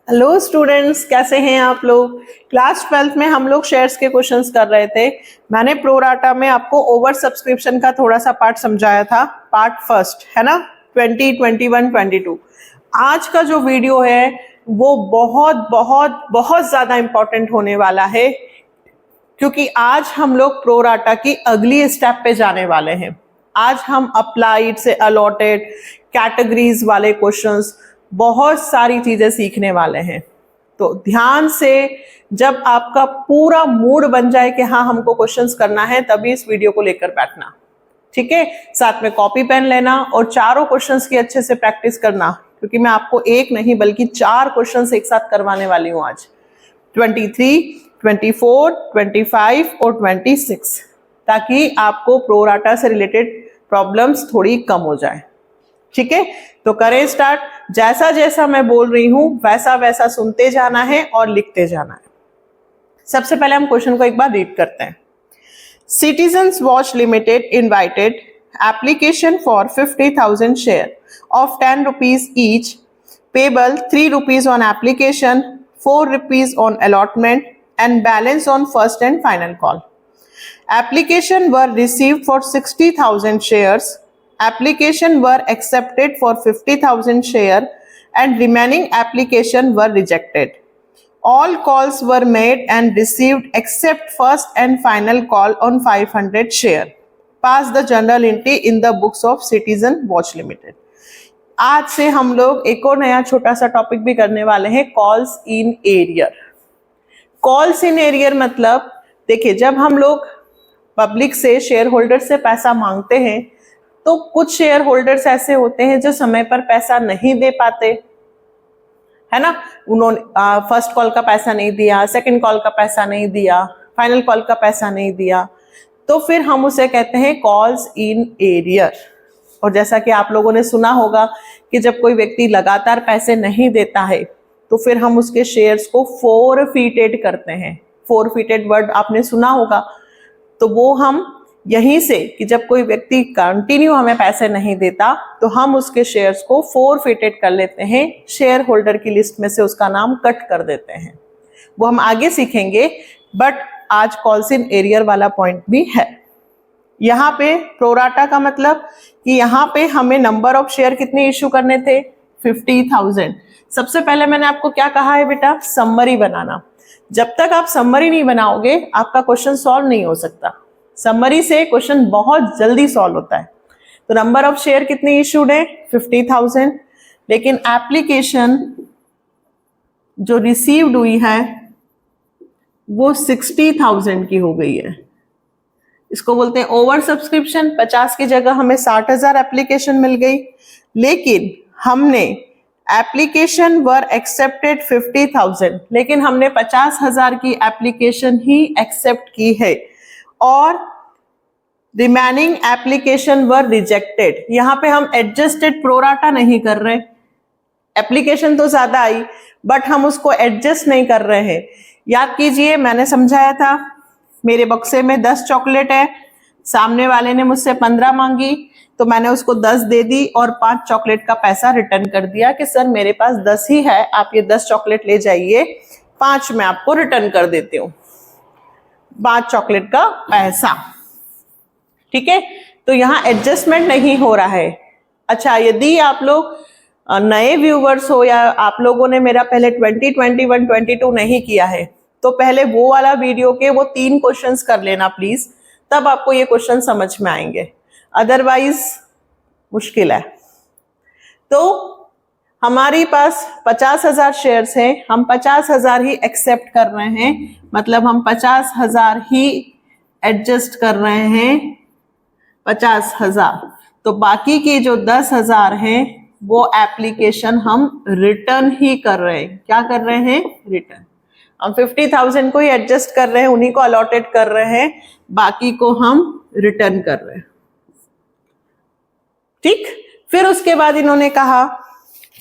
Hello students, कैसे हैं आप लोग। क्लास 12th में हम लोग शेयर्स के क्वेश्चंस कर रहे थे। मैंने प्रोराटा में आपको ओवर सब्सक्रिप्शन का थोड़ा सा पार्ट समझाया था, पार्ट फर्स्ट है ना, 20, 21, 22। आज का जो वीडियो है वो बहुत बहुत बहुत ज़्यादा इम्पोर्टेंट होने वाला है, क्योंकि आज हम लोग प्रोराटा की अगली स्टेप पे जाने वाले हैं। आज हम अप्लाइड से अलॉटेड कैटेगरीज वाले क्वेश्चंस, बहुत सारी चीजें सीखने वाले हैं। तो ध्यान से, जब आपका पूरा मूड बन जाए कि हाँ हमको क्वेश्चंस करना है, तभी इस वीडियो को लेकर बैठना, ठीक है। साथ में कॉपी पेन लेना और चारों क्वेश्चंस की अच्छे से प्रैक्टिस करना, क्योंकि मैं आपको एक नहीं बल्कि 4 क्वेश्चंस एक साथ करवाने वाली हूँ आज, 23, 24, 25 और 26, ताकि आपको प्रोराटा से रिलेटेड प्रॉब्लम्स थोड़ी कम हो जाए, ठीक है। तो करें स्टार्ट। जैसा जैसा मैं बोल रही हूं वैसा वैसा सुनते जाना है और लिखते जाना है। सबसे पहले हम क्वेश्चन को एक बार रीड करते हैं। Citizens Watch limited invited application for 50,000 share of 10 rupees each, payable 3 rupees on application, 4 rupees on allotment and balance on first and final call. Application were received for 60,000 shares. Application were accepted for 50,000 share and remaining application were rejected. All calls were made and received except first and final call on 500 share. Pass the journal entry in the books of Citizen Watch Limited. आज से हम लोग एक और नया छोटा सा topic भी करने वाले हैं, calls in arrear. Calls in arrear मतलब, देखिए, जब हम लोग पब्लिक से, शेयर होल्डर से पैसा मांगते हैं, तो कुछ शेयर होल्डर्स ऐसे होते हैं जो समय पर पैसा नहीं दे पाते, है ना। उन्होंने फर्स्ट कॉल का पैसा नहीं दिया, सेकंड कॉल का पैसा नहीं दिया, फाइनल कॉल का पैसा नहीं दिया, तो फिर हम उसे कहते हैं कॉल्स इन एरियर। और जैसा कि आप लोगों ने सुना होगा कि जब कोई व्यक्ति लगातार पैसे नहीं देता है तो फिर हम उसके शेयर्स को फोरफीटेड करते हैं। फोरफीटेड वर्ड आपने सुना होगा। तो वो हम यहीं से, कि जब कोई व्यक्ति कंटिन्यू हमें पैसे नहीं देता तो हम उसके शेयर्स को फोरफीटेड कर लेते हैं, शेयर होल्डर की लिस्ट में से उसका नाम कट कर देते हैं। वो हम आगे सीखेंगे, बट आज कॉल्स इन एरियर वाला पॉइंट भी है। यहाँ पे प्रोराटा का मतलब कि यहाँ पे हमें नंबर ऑफ शेयर कितने इश्यू करने थे, 50,000। सबसे पहले मैंने आपको क्या कहा है बेटा, समरी बनाना। जब तक आप समरी नहीं बनाओगे आपका क्वेश्चन सॉल्व नहीं हो सकता। समरी से क्वेश्चन बहुत जल्दी सॉल्व होता है। तो नंबर ऑफ शेयर कितनी इश्यूड है, 50,000, लेकिन एप्लीकेशन जो रिसीव्ड हुई है वो 60,000 की हो गई है। इसको बोलते हैं ओवर सब्सक्रिप्शन। 50 की जगह हमें 60,000 एप्लीकेशन मिल गई, लेकिन हमने एप्लीकेशन वर एक्सेप्टेड 50,000, लेकिन हमने 50,000 की एप्लीकेशन ही एक्सेप्ट की है, और रिमेनिंग एप्लीकेशन वर रिजेक्टेड। यहाँ पे हम एडजस्टेड प्रोराटा नहीं कर रहे। एप्लीकेशन तो ज्यादा आई बट हम उसको एडजस्ट नहीं कर रहे हैं। याद कीजिए, मैंने समझाया था, मेरे बक्से में 10 चॉकलेट है, सामने वाले ने मुझसे 15 मांगी, तो मैंने उसको 10 दे दी और 5 चॉकलेट का पैसा रिटर्न कर दिया कि सर मेरे पास 10 ही है, आप ये 10 चॉकलेट ले जाइए, 5 मैं आपको रिटर्न कर देती हूँ, 5 चॉकलेट का पैसा, ठीक है। तो यहाँ एडजस्टमेंट नहीं हो रहा है। अच्छा, यदि आप लोग नए व्यूवर्स हो या आप लोगों ने मेरा पहले 20, 21, 22 नहीं किया है, तो पहले वो वाला वीडियो के वो 3 क्वेश्चंस कर लेना प्लीज, तब आपको ये क्वेश्चन समझ में आएंगे, अदरवाइज मुश्किल है। तो हमारे पास 50,000 शेयर्स हैं, हम 50,000 ही एक्सेप्ट कर रहे हैं, मतलब हम 50,000 ही एडजस्ट कर रहे हैं, 50,000। तो बाकी की जो 10,000 हैं वो एप्लीकेशन हम रिटर्न ही कर रहे हैं। क्या कर रहे हैं, रिटर्न। हम 50,000 को ही एडजस्ट कर रहे हैं, उन्हीं को अलॉटेड कर रहे हैं, बाकी को हम रिटर्न कर रहे हैं, ठीक। फिर उसके बाद इन्होंने कहा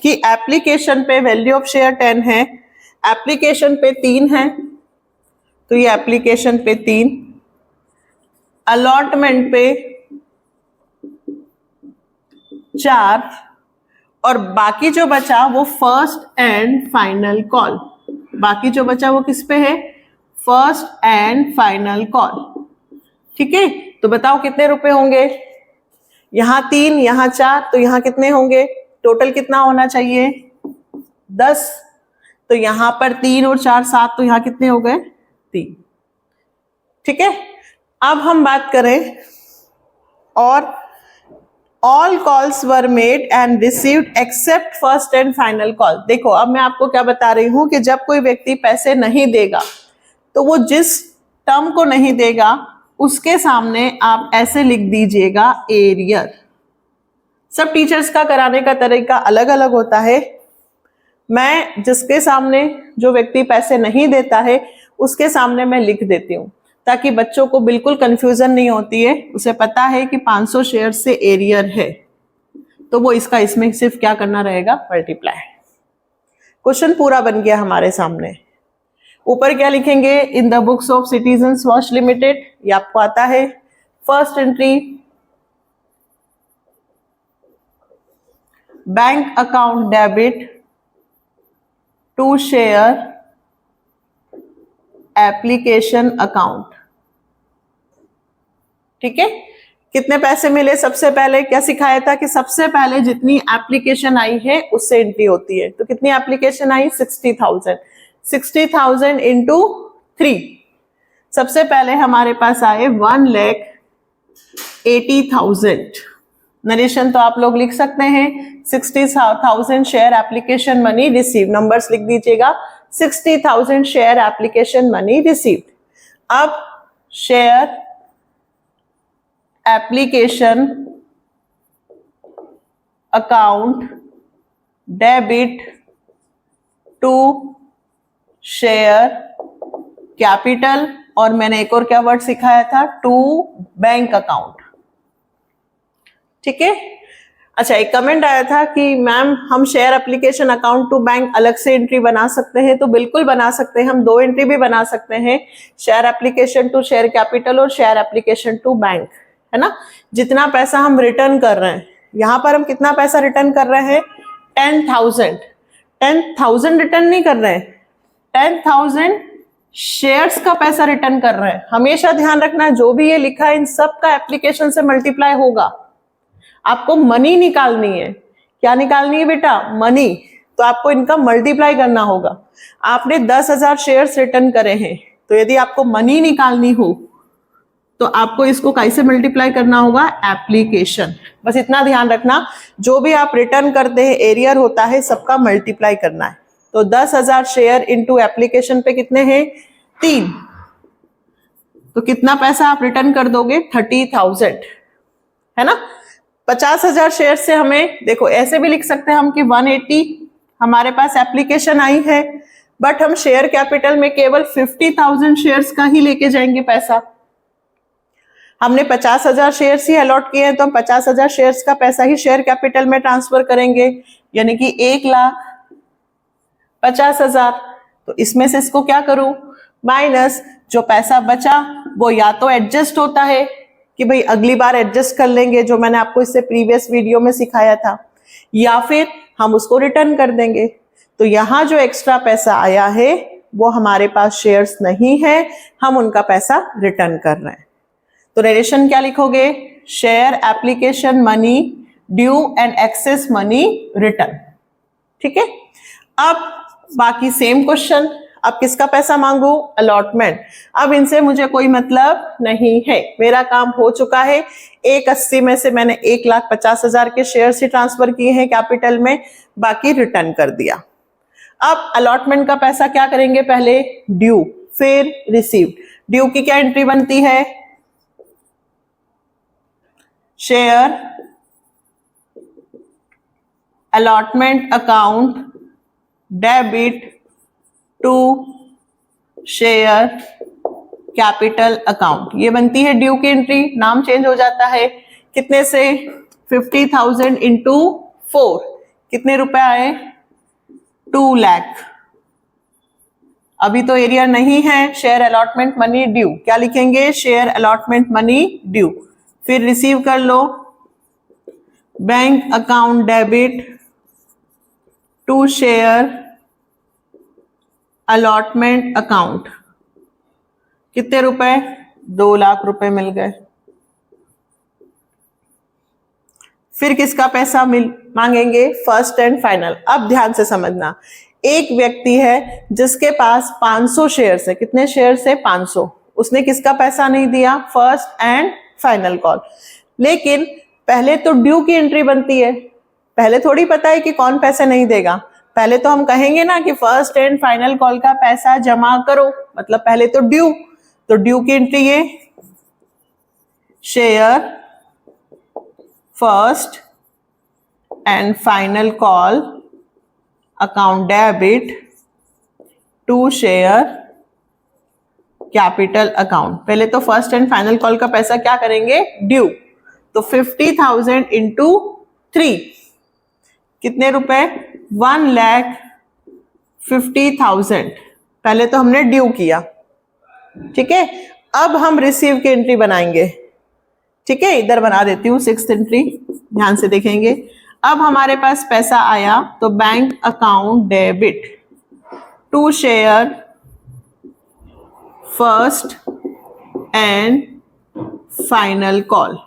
कि एप्लीकेशन पे वैल्यू ऑफ शेयर 10 है, एप्लीकेशन पे 3 है, तो ये एप्लीकेशन पे 3, अलॉटमेंट पे 4, और बाकी जो बचा वो फर्स्ट एंड फाइनल कॉल, बाकी जो बचा वो किस पे है, फर्स्ट एंड फाइनल कॉल। ठीक है, तो बताओ कितने रुपए होंगे, यहां 3 यहां 4, तो यहां कितने होंगे, टोटल कितना होना चाहिए 10, तो यहां पर 3 और 4 7, तो यहां कितने हो गए 3। ठीक है, अब हम बात करें और all calls were made and received accept first and final call. देखो अब मैं आपको क्या बता रही हूं कि जब कोई व्यक्ति पैसे नहीं देगा तो वो जिस टर्म को नहीं देगा उसके सामने आप ऐसे लिख दीजिएगा एरियर। सब टीचर्स का कराने का तरीका अलग अलग होता है। मैं जिसके सामने जो व्यक्ति पैसे नहीं देता है उसके सामने मैं लिख देती हूँ ताकि बच्चों को बिल्कुल कंफ्यूजन नहीं होती है, उसे पता है कि 500 शेयर से एरियर है, तो वो इसका इसमें सिर्फ क्या करना रहेगा, मल्टीप्लाई। क्वेश्चन पूरा बन गया हमारे सामने। ऊपर क्या लिखेंगे, in the books of Citizens Watch Limited, ये आपको आता है। First entry, bank account debit to share application account. ठीक है, कितने पैसे मिले, सबसे पहले क्या सिखाया था कि सबसे पहले जितनी एप्लीकेशन आई है उससे एंट्री होती है। तो कितनी एप्लीकेशन आई, 60,000, 60,000 इंटू 3। सबसे पहले हमारे पास आए 1,80,000। नरेशन तो आप लोग लिख सकते हैं, 60,000 share application money receive, numbers लिख दीजिएगा, 60,000 शेयर एप्लीकेशन मनी रिसीव्ड। अब share application account debit to share capital, और मैंने एक और क्या वर्ड सिखाया था, टू बैंक अकाउंट। ठीक है, अच्छा एक कमेंट आया था कि मैम हम share application account to bank अलग से एंट्री बना सकते हैं, तो बिल्कुल बना सकते हैं, हम 2 एंट्री भी बना सकते हैं, share application to share capital और शेयर एप्लीकेशन टू बैंक, है ना। जितना पैसा हम रिटर्न कर रहे हैं, यहां पर हम कितना पैसा रिटर्न कर रहे हैं, 10,000। 10,000 रिटर्न नहीं कर रहे हैं, 10,000 शेयर्स का पैसा रिटर्न कर रहे हैं। हमेशा ध्यान रखना जो भी ये लिखा है इन सब का एप्लीकेशन से मल्टीप्लाई होगा। आपको मनी निकालनी है, क्या निकालनी है बेटा, मनी, तो आपको इनका मल्टीप्लाई करना होगा। आपने 10,000 शेयर्स रिटर्न करे हैं, तो यदि आपको मनी निकालनी हो तो आपको इसको कैसे मल्टीप्लाई करना होगा, एप्लीकेशन। बस इतना ध्यान रखना, जो भी आप रिटर्न करते हैं एरियर होता है, सबका मल्टीप्लाई करना है। तो 10,000 शेयर इनटू एप्लीकेशन पे कितने हैं, 3, तो कितना पैसा आप रिटर्न कर दोगे, 30,000, है ना। 50,000 शेयर से हमें, देखो ऐसे भी लिख सकते हैं हम कि 180 हमारे पास एप्लीकेशन आई है, बट हम शेयर कैपिटल में केवल 50,000 शेयर्स का ही लेके जाएंगे पैसा। हमने 50,000 शेयर्स ही अलॉट किए हैं, तो हम 50,000 शेयर्स का पैसा ही शेयर कैपिटल में ट्रांसफर करेंगे, यानी कि 1,50,000। तो इसमें से इसको क्या करूं, माइनस जो पैसा बचा वो या तो एडजस्ट होता है कि भाई अगली बार एडजस्ट कर लेंगे, जो मैंने आपको इससे प्रीवियस वीडियो में सिखाया था, या फिर हम उसको रिटर्न कर देंगे। तो यहां जो एक्स्ट्रा पैसा आया है वो हमारे पास शेयर्स नहीं है, हम उनका पैसा रिटर्न कर रहे हैं। तो नरेशन क्या लिखोगे, share application money due and excess money return. ठीक है, अब बाकी सेम क्वेश्चन, अब किसका पैसा मांगू, अलॉटमेंट। अब इनसे मुझे कोई मतलब नहीं है, मेरा काम हो चुका है। 180 में से मैंने 1,50,000 के शेयर ही ट्रांसफर किए हैं कैपिटल में, बाकी रिटर्न कर दिया। अब अलॉटमेंट का पैसा क्या करेंगे, पहले ड्यू फिर रिसीव्ड। ड्यू की क्या एंट्री बनती है, share allotment account debit to share capital account, ये बनती है ड्यू की एंट्री। नाम चेंज हो जाता है, कितने से, 50,000 इंटू 4, कितने रुपए आए, 2 लाख। अभी तो एरिया नहीं है, शेयर अलॉटमेंट मनी ड्यू, क्या लिखेंगे, शेयर अलॉटमेंट मनी ड्यू। फिर रिसीव कर लो, bank account debit to share allotment account. कितने रुपए? 2 लाख रुपए मिल गए। फिर किसका पैसा मांगेंगे? First and final. अब ध्यान से समझना, एक व्यक्ति है जिसके पास 500 शेयर्स है। कितने शेयर्स है? 500। उसने किसका पैसा नहीं दिया? First and final call. लेकिन पहले तो ड्यू की एंट्री बनती है, पहले थोड़ी पता है कि कौन पैसे नहीं देगा। पहले तो हम कहेंगे ना कि फर्स्ट एंड फाइनल कॉल का पैसा जमा करो, मतलब पहले तो ड्यू। तो ड्यू की एंट्री ये, share first and final call account debit to share capital account. पहले तो फर्स्ट एंड फाइनल कॉल का पैसा क्या करेंगे? ड्यू। तो 50,000 इंटू 3 कितने रुपए? 1,50,000। पहले तो हमने ड्यू किया, ठीक है। अब हम रिसीव की एंट्री बनाएंगे, ठीक है। इधर बना देती हूं 6th एंट्री, ध्यान से देखेंगे। अब हमारे पास पैसा आया तो bank account debit to share first and final call,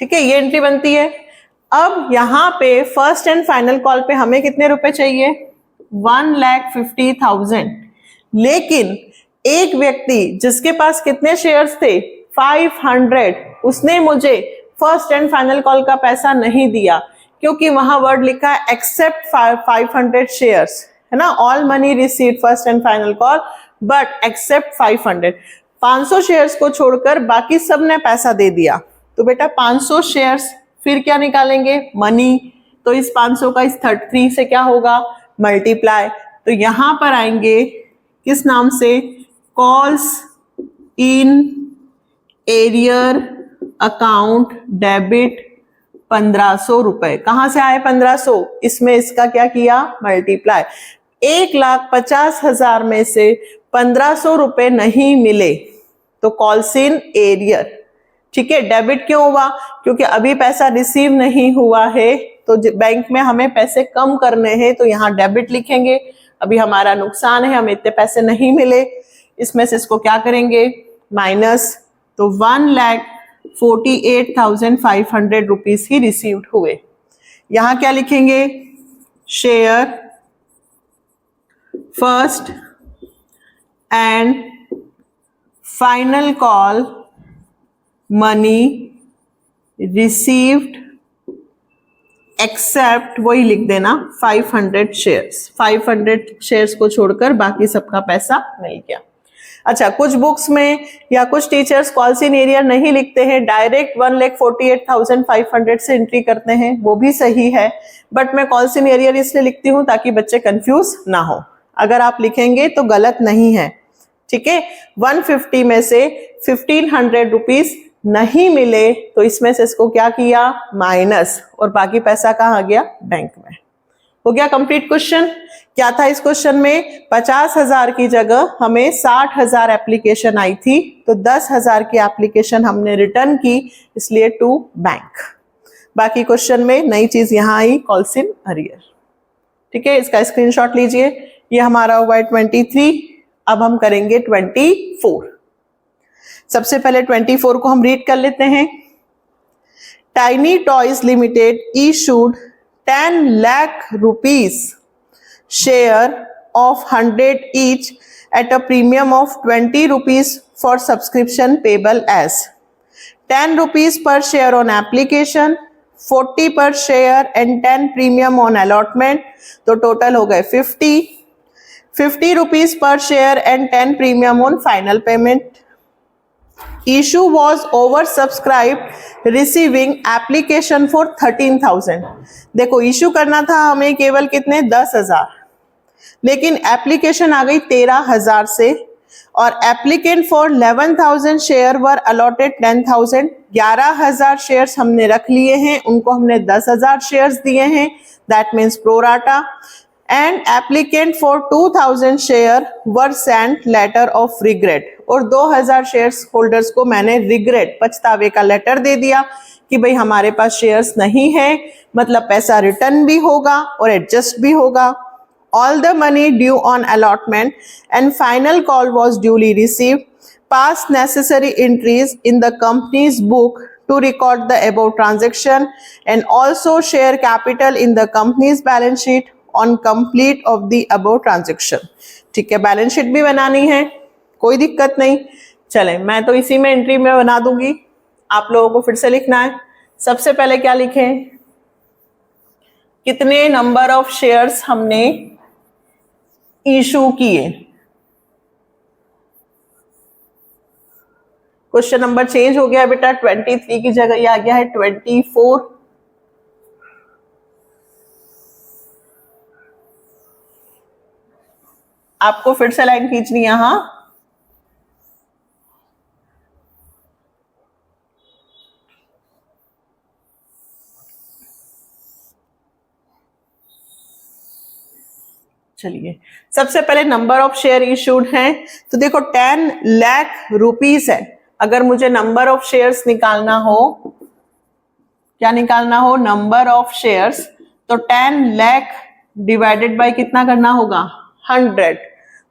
ठीक है। ये एंट्री बनती है। अब यहां पे फर्स्ट एंड फाइनल कॉल पे हमें कितने रुपए चाहिए? 1,50,000। लेकिन एक व्यक्ति जिसके पास कितने शेयर्स थे? 500, उसने मुझे फर्स्ट एंड फाइनल कॉल का पैसा नहीं दिया, क्योंकि वहां वर्ड लिखा है एक्सेप्ट 500 शेयर्स, है ना। All money received first and final call but except 500। 500 shares को छोड़कर बाकी सब ने पैसा दे दिया। तो बेटा 500 शेयर्स, फिर क्या निकालेंगे? मनी। तो इस 500 का इस 33 से क्या होगा? मल्टीप्लाई। तो यहां पर आएंगे किस नाम से? Calls in arrear account debit 1500 रुपए। कहां से आए 1500? इसमें इसका क्या किया? मल्टीप्लाई। 1,50,000 में से 1500 रुपए नहीं मिले तो कॉल्स इन एरियर, ठीक है। डेबिट क्यों हुआ? क्योंकि अभी पैसा रिसीव नहीं हुआ है, तो बैंक में हमें पैसे कम करने हैं, तो यहाँ डेबिट लिखेंगे। अभी हमारा नुकसान है, हमें इतने पैसे नहीं मिले, इसमें से इसको क्या करेंगे? माइनस। तो 1,48,500 रुपीज ही रिसीव्ड हुए। यहां क्या लिखेंगे? Share first and final call money received accept, वही लिख देना, 500 शेयर्स। 500 शेयर्स को छोड़कर बाकी सबका पैसा मिल गया। अच्छा, कुछ बुक्स में या कुछ टीचर्स कॉल्स इन एरियर नहीं लिखते हैं, डायरेक्ट 1,48,500 से एंट्री करते हैं, वो भी सही है। बट मैं कॉल्स इन एरियर इसलिए लिखती हूँ ताकि बच्चे कंफ्यूज ना हो। अगर आप लिखेंगे तो गलत नहीं है, ठीक है। 150 में से 1,500 रुपीज नहीं मिले तो इसमें से इसको क्या किया? माइनस, और बाकी पैसा कहाँ गया? बैंक में। हो गया कंप्लीट क्वेश्चन। क्या था इस क्वेश्चन में? 50,000 की जगह हमें 60,000 एप्लीकेशन आई थी, तो 10,000 की एप्लीकेशन हमने रिटर्न की, इसलिए टू बैंक। बाकी क्वेश्चन में नई चीज यहां आई, कॉल्स इन एरियर, ठीक है। इसका स्क्रीनशॉट लीजिए। ये हमारा हुआ है 23। अब हम करेंगे 24। सबसे पहले 24 को हम रीड कर लेते हैं। Tiny Toys limited issued 10 lakh rupees share of 100 each at a premium of 20 rupees for subscription payable as 10 rupees per share on application, 40 per share and 10 premium on allotment। तो टोटल हो गए 50 rupees per share and 10 premium on final payment। Issue was oversubscribed receiving application for 13,000। देखो issue करना था हमें केवल कितने? 10,000, लेकिन एप्लीकेशन आ गई 13,000 से, और applicant for 11,000 share were allotted 10,000। 11,000 shares हमने रख लिए हैं, उनको हमने 10,000 शेयर्स दिए हैं, that means pro rata. And applicant for 2000 share were sent letter of regret, और 2000 शेयर्स होल्डर्स को मैंने रिग्रेट, पछतावे का लेटर दे दिया कि भाई हमारे पास शेयर्स नहीं है, मतलब पैसा रिटर्न भी होगा और एडजस्ट भी होगा. All the money due on allotment and final call was duly received. Pass necessary entries in the company's book to record the above transaction and also share capital in the company's balance sheet on complete of the above transaction. ठीक है, balance sheet भी बनानी है, कोई दिक्कत नहीं. चले, मैं तो इसी में एंट्री में बना दूंगी, आप लोगों को फिर से लिखना है. सबसे पहले क्या लिखें, कितने नंबर ऑफ शेयर्स हमने इशू किए. क्वेश्चन नंबर चेंज हो गया बेटा, 23 की जगह ये आ गया है 24. आपको फिर से लाइन खींचनी है. यहां चलिए, सबसे पहले नंबर ऑफ शेयर इशूड हैं, तो देखो 10 लाख रुपीस है. अगर मुझे नंबर ऑफ शेयर्स निकालना हो, क्या निकालना हो, नंबर ऑफ शेयर्स, तो 10 लाख डिवाइडेड बाय कितना करना होगा, 100,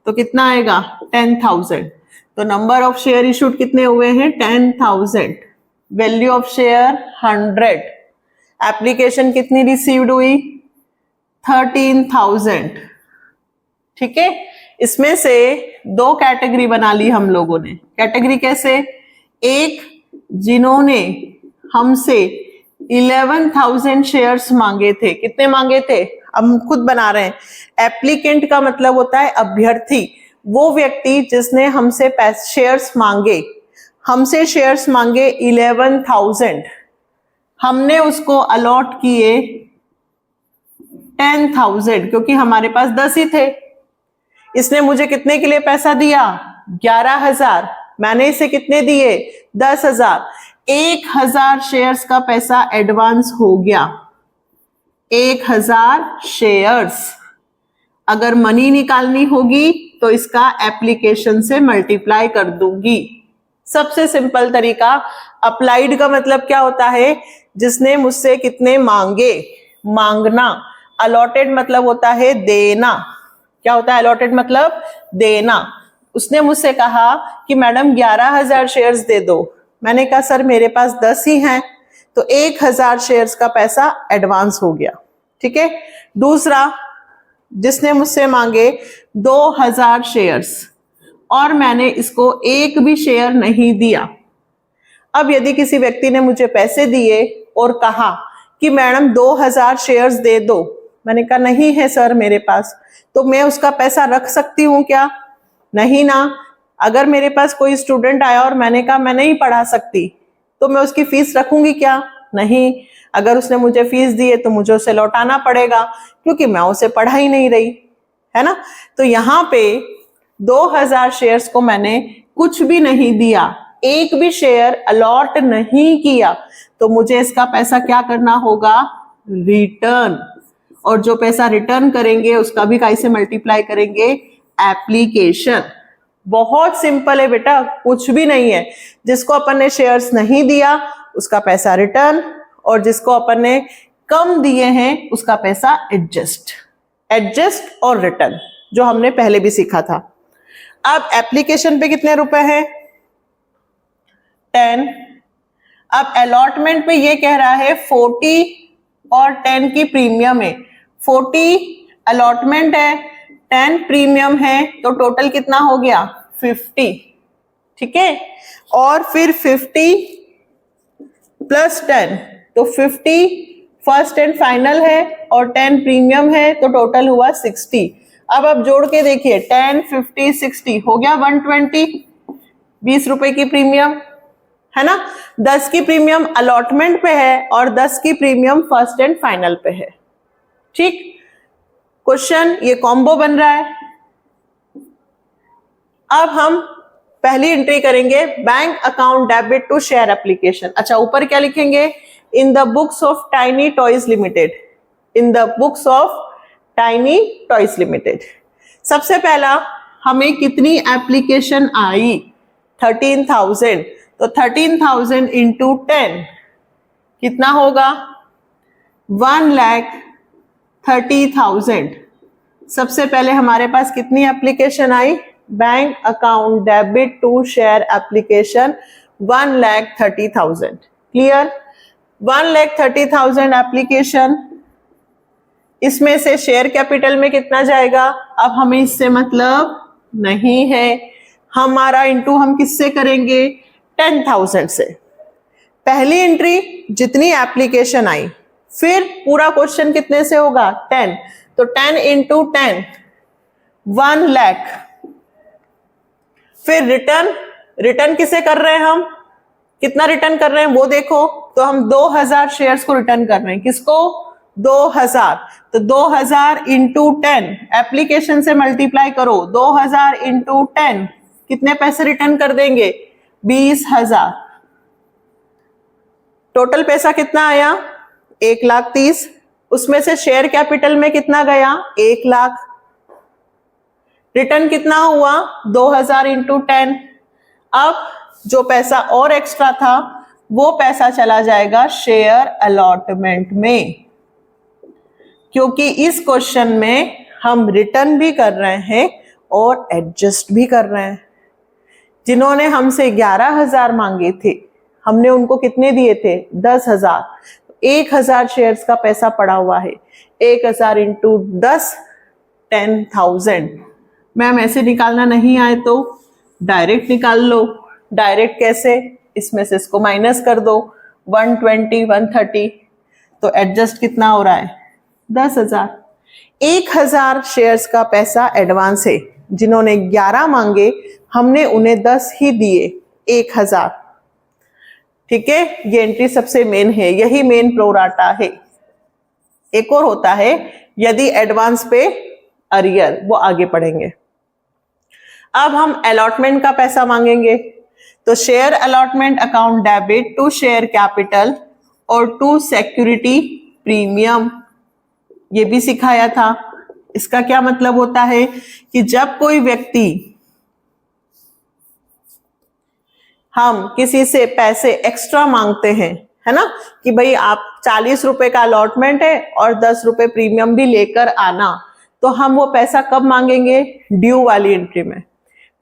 तो कितना आएगा 10,000. तो नंबर ऑफ शेयर इशूड कितने हुए हैं, 10,000. Value of share 100. एप्लीकेशन कितनी रिसीव्ड हुई, 13,000. ठीक है, इसमें से दो कैटेगरी बना ली हम लोगों ने. कैटेगरी कैसे, एक जिन्होंने हमसे 11,000 शेयर्स मांगे थे. कितने मांगे थे, हम खुद बना रहे हैं. एप्लीकेंट का मतलब होता है अभ्यर्थी, वो व्यक्ति जिसने हमसे शेयर्स मांगे. हमसे शेयर्स मांगे 11,000, हमने उसको अलॉट किए 10,000, क्योंकि हमारे पास 10 ही थे. इसने मुझे कितने के लिए पैसा दिया, 11,000. मैंने इसे कितने दिए, 10,000. 1,000 शेयर्स का पैसा एडवांस हो गया. 1,000 शेयर्स. अगर मनी निकालनी होगी तो इसका एप्लीकेशन से मल्टीप्लाई कर दूंगी. सबसे सिंपल तरीका. अप्लाइड का मतलब क्या होता है, जिसने मुझसे कितने मांगे, मांगना. अलॉटेड मतलब होता है देना. क्या होता है अलॉटेड मतलब, देना. उसने मुझसे कहा कि मैडम 11,000 शेयर्स दे दो. मैंने कहा सर मेरे पास 10 ही हैं, तो 1,000 शेयर्स का पैसा एडवांस हो गया. ठीक है. दूसरा, जिसने मुझसे मांगे 2,000 शेयर्स और मैंने इसको एक भी शेयर नहीं दिया. अब यदि किसी व्यक्ति ने मुझे पैसे दिए और कहा कि मैडम 2,000 शेयर्स दे दो, मैंने कहा नहीं है सर मेरे पास, तो मैं उसका पैसा रख सकती हूं क्या, नहीं ना. अगर मेरे पास कोई स्टूडेंट आया और मैंने कहा मैं नहीं पढ़ा सकती, तो मैं उसकी फीस रखूंगी क्या, नहीं. अगर उसने मुझे फीस दी है तो मुझे उसे लौटाना पड़ेगा, क्योंकि मैं उसे पढ़ा ही नहीं रही, है ना. तो यहाँ पे 2,000 शेयर्स को मैंने कुछ भी नहीं दिया, एक भी शेयर अलॉट नहीं किया, तो मुझे इसका पैसा क्या करना होगा, रिटर्न. और जो पैसा रिटर्न करेंगे उसका भी कैसे मल्टीप्लाई करेंगे, एप्लीकेशन. बहुत सिंपल है बेटा, कुछ भी नहीं है. जिसको अपन ने शेयर्स नहीं दिया उसका पैसा रिटर्न, और जिसको अपन ने कम दिए हैं उसका पैसा एडजस्ट. एडजस्ट और रिटर्न, जो हमने पहले भी सीखा था. अब एप्लीकेशन पे कितने रुपए हैं, 10. अब अलॉटमेंट पे ये कह रहा है 40 और 10 की प्रीमियम है. 40 अलॉटमेंट है, 10 प्रीमियम है, तो टोटल कितना हो गया, 50. ठीक है. और फिर 50 प्लस 10, तो 50 फर्स्ट एंड फाइनल है और 10 प्रीमियम है, तो टोटल हुआ 60. अब आप जोड़ के देखिए, 10, 50, 60 हो गया 120. 20 रुपए की प्रीमियम है ना. 10 की प्रीमियम अलॉटमेंट पे है और 10 की प्रीमियम फर्स्ट एंड फाइनल पे है. ठीक. क्वेश्चन ये कॉम्बो बन रहा है. अब हम पहली एंट्री करेंगे, bank account debit to share application. अच्छा, ऊपर क्या लिखेंगे, in the books of Tiny Toys Limited. In the books of Tiny Toys Limited. सबसे पहला हमें कितनी एप्लीकेशन आई, 13,000, तो 13,000 इंटू 10 कितना होगा, 1,30,000। सबसे पहले हमारे पास कितनी एप्लीकेशन आई, bank account debit to share application 1,30,000। Clear, 1,30,000 application, इसमें से शेयर कैपिटल में कितना जाएगा, अब हमें इससे मतलब नहीं है, हमारा इंटू हम किससे करेंगे, 10,000 से। पहली एंट्री जितनी एप्लीकेशन आई, फिर पूरा क्वेश्चन कितने से होगा, 10, तो 10 इंटू 10 1 लाख। फिर रिटर्न किसे कर रहे हैं हम, कितना रिटर्न कर रहे हैं वो देखो, तो हम 2,000 शेयर्स को रिटर्न कर रहे हैं, किसको, 2,000, तो 2,000 इंटू 10 एप्लीकेशन से मल्टीप्लाई करो, 2,000 इंटू 10 कितने पैसे रिटर्न कर देंगे, 20,000। टोटल पैसा कितना आया, 1,30,000। उसमें से शेयर कैपिटल में कितना गया, 1,00,000। रिटर्न कितना हुआ, 2,000 इंटू 10। अब जो पैसा और एक्स्ट्रा था वो पैसा चला जाएगा शेयर अलॉटमेंट में, क्योंकि इस क्वेश्चन में हम रिटर्न भी कर रहे हैं और एडजस्ट भी कर रहे हैं। जिन्होंने हमसे 11,000 मांगे थे, हमने उनको कितने दिए थे, 10,000। 1,000 शेयर्स का पैसा पड़ा हुआ है, 1,000 इंटू 10 10,000। मैम ऐसे निकालना नहीं आए तो डायरेक्ट निकाल लो। डायरेक्ट कैसे, इसमें से इसको माइनस कर दो, 120 130, तो एडजस्ट कितना हो रहा है, 10,000। 1,000 शेयर्स का पैसा एडवांस है, जिन्होंने 11 मांगे हमने उन्हें 10 ही दिए, 1,000। ठीक है, ये एंट्री सबसे मेन है, यही मेन प्रोराटा है। एक और होता है यदि एडवांस पे अरियर, वो आगे पढ़ेंगे। अब हम अलॉटमेंट का पैसा मांगेंगे, तो share allotment account debit to share capital और टू सिक्योरिटी प्रीमियम, ये भी सिखाया था। इसका क्या मतलब होता है कि जब कोई व्यक्ति, हम किसी से पैसे एक्स्ट्रा मांगते हैं, है ना, कि भाई आप 40 रुपए का अलॉटमेंट है और 10 रुपए प्रीमियम भी लेकर आना, तो हम वो पैसा कब मांगेंगे, ड्यू वाली एंट्री में।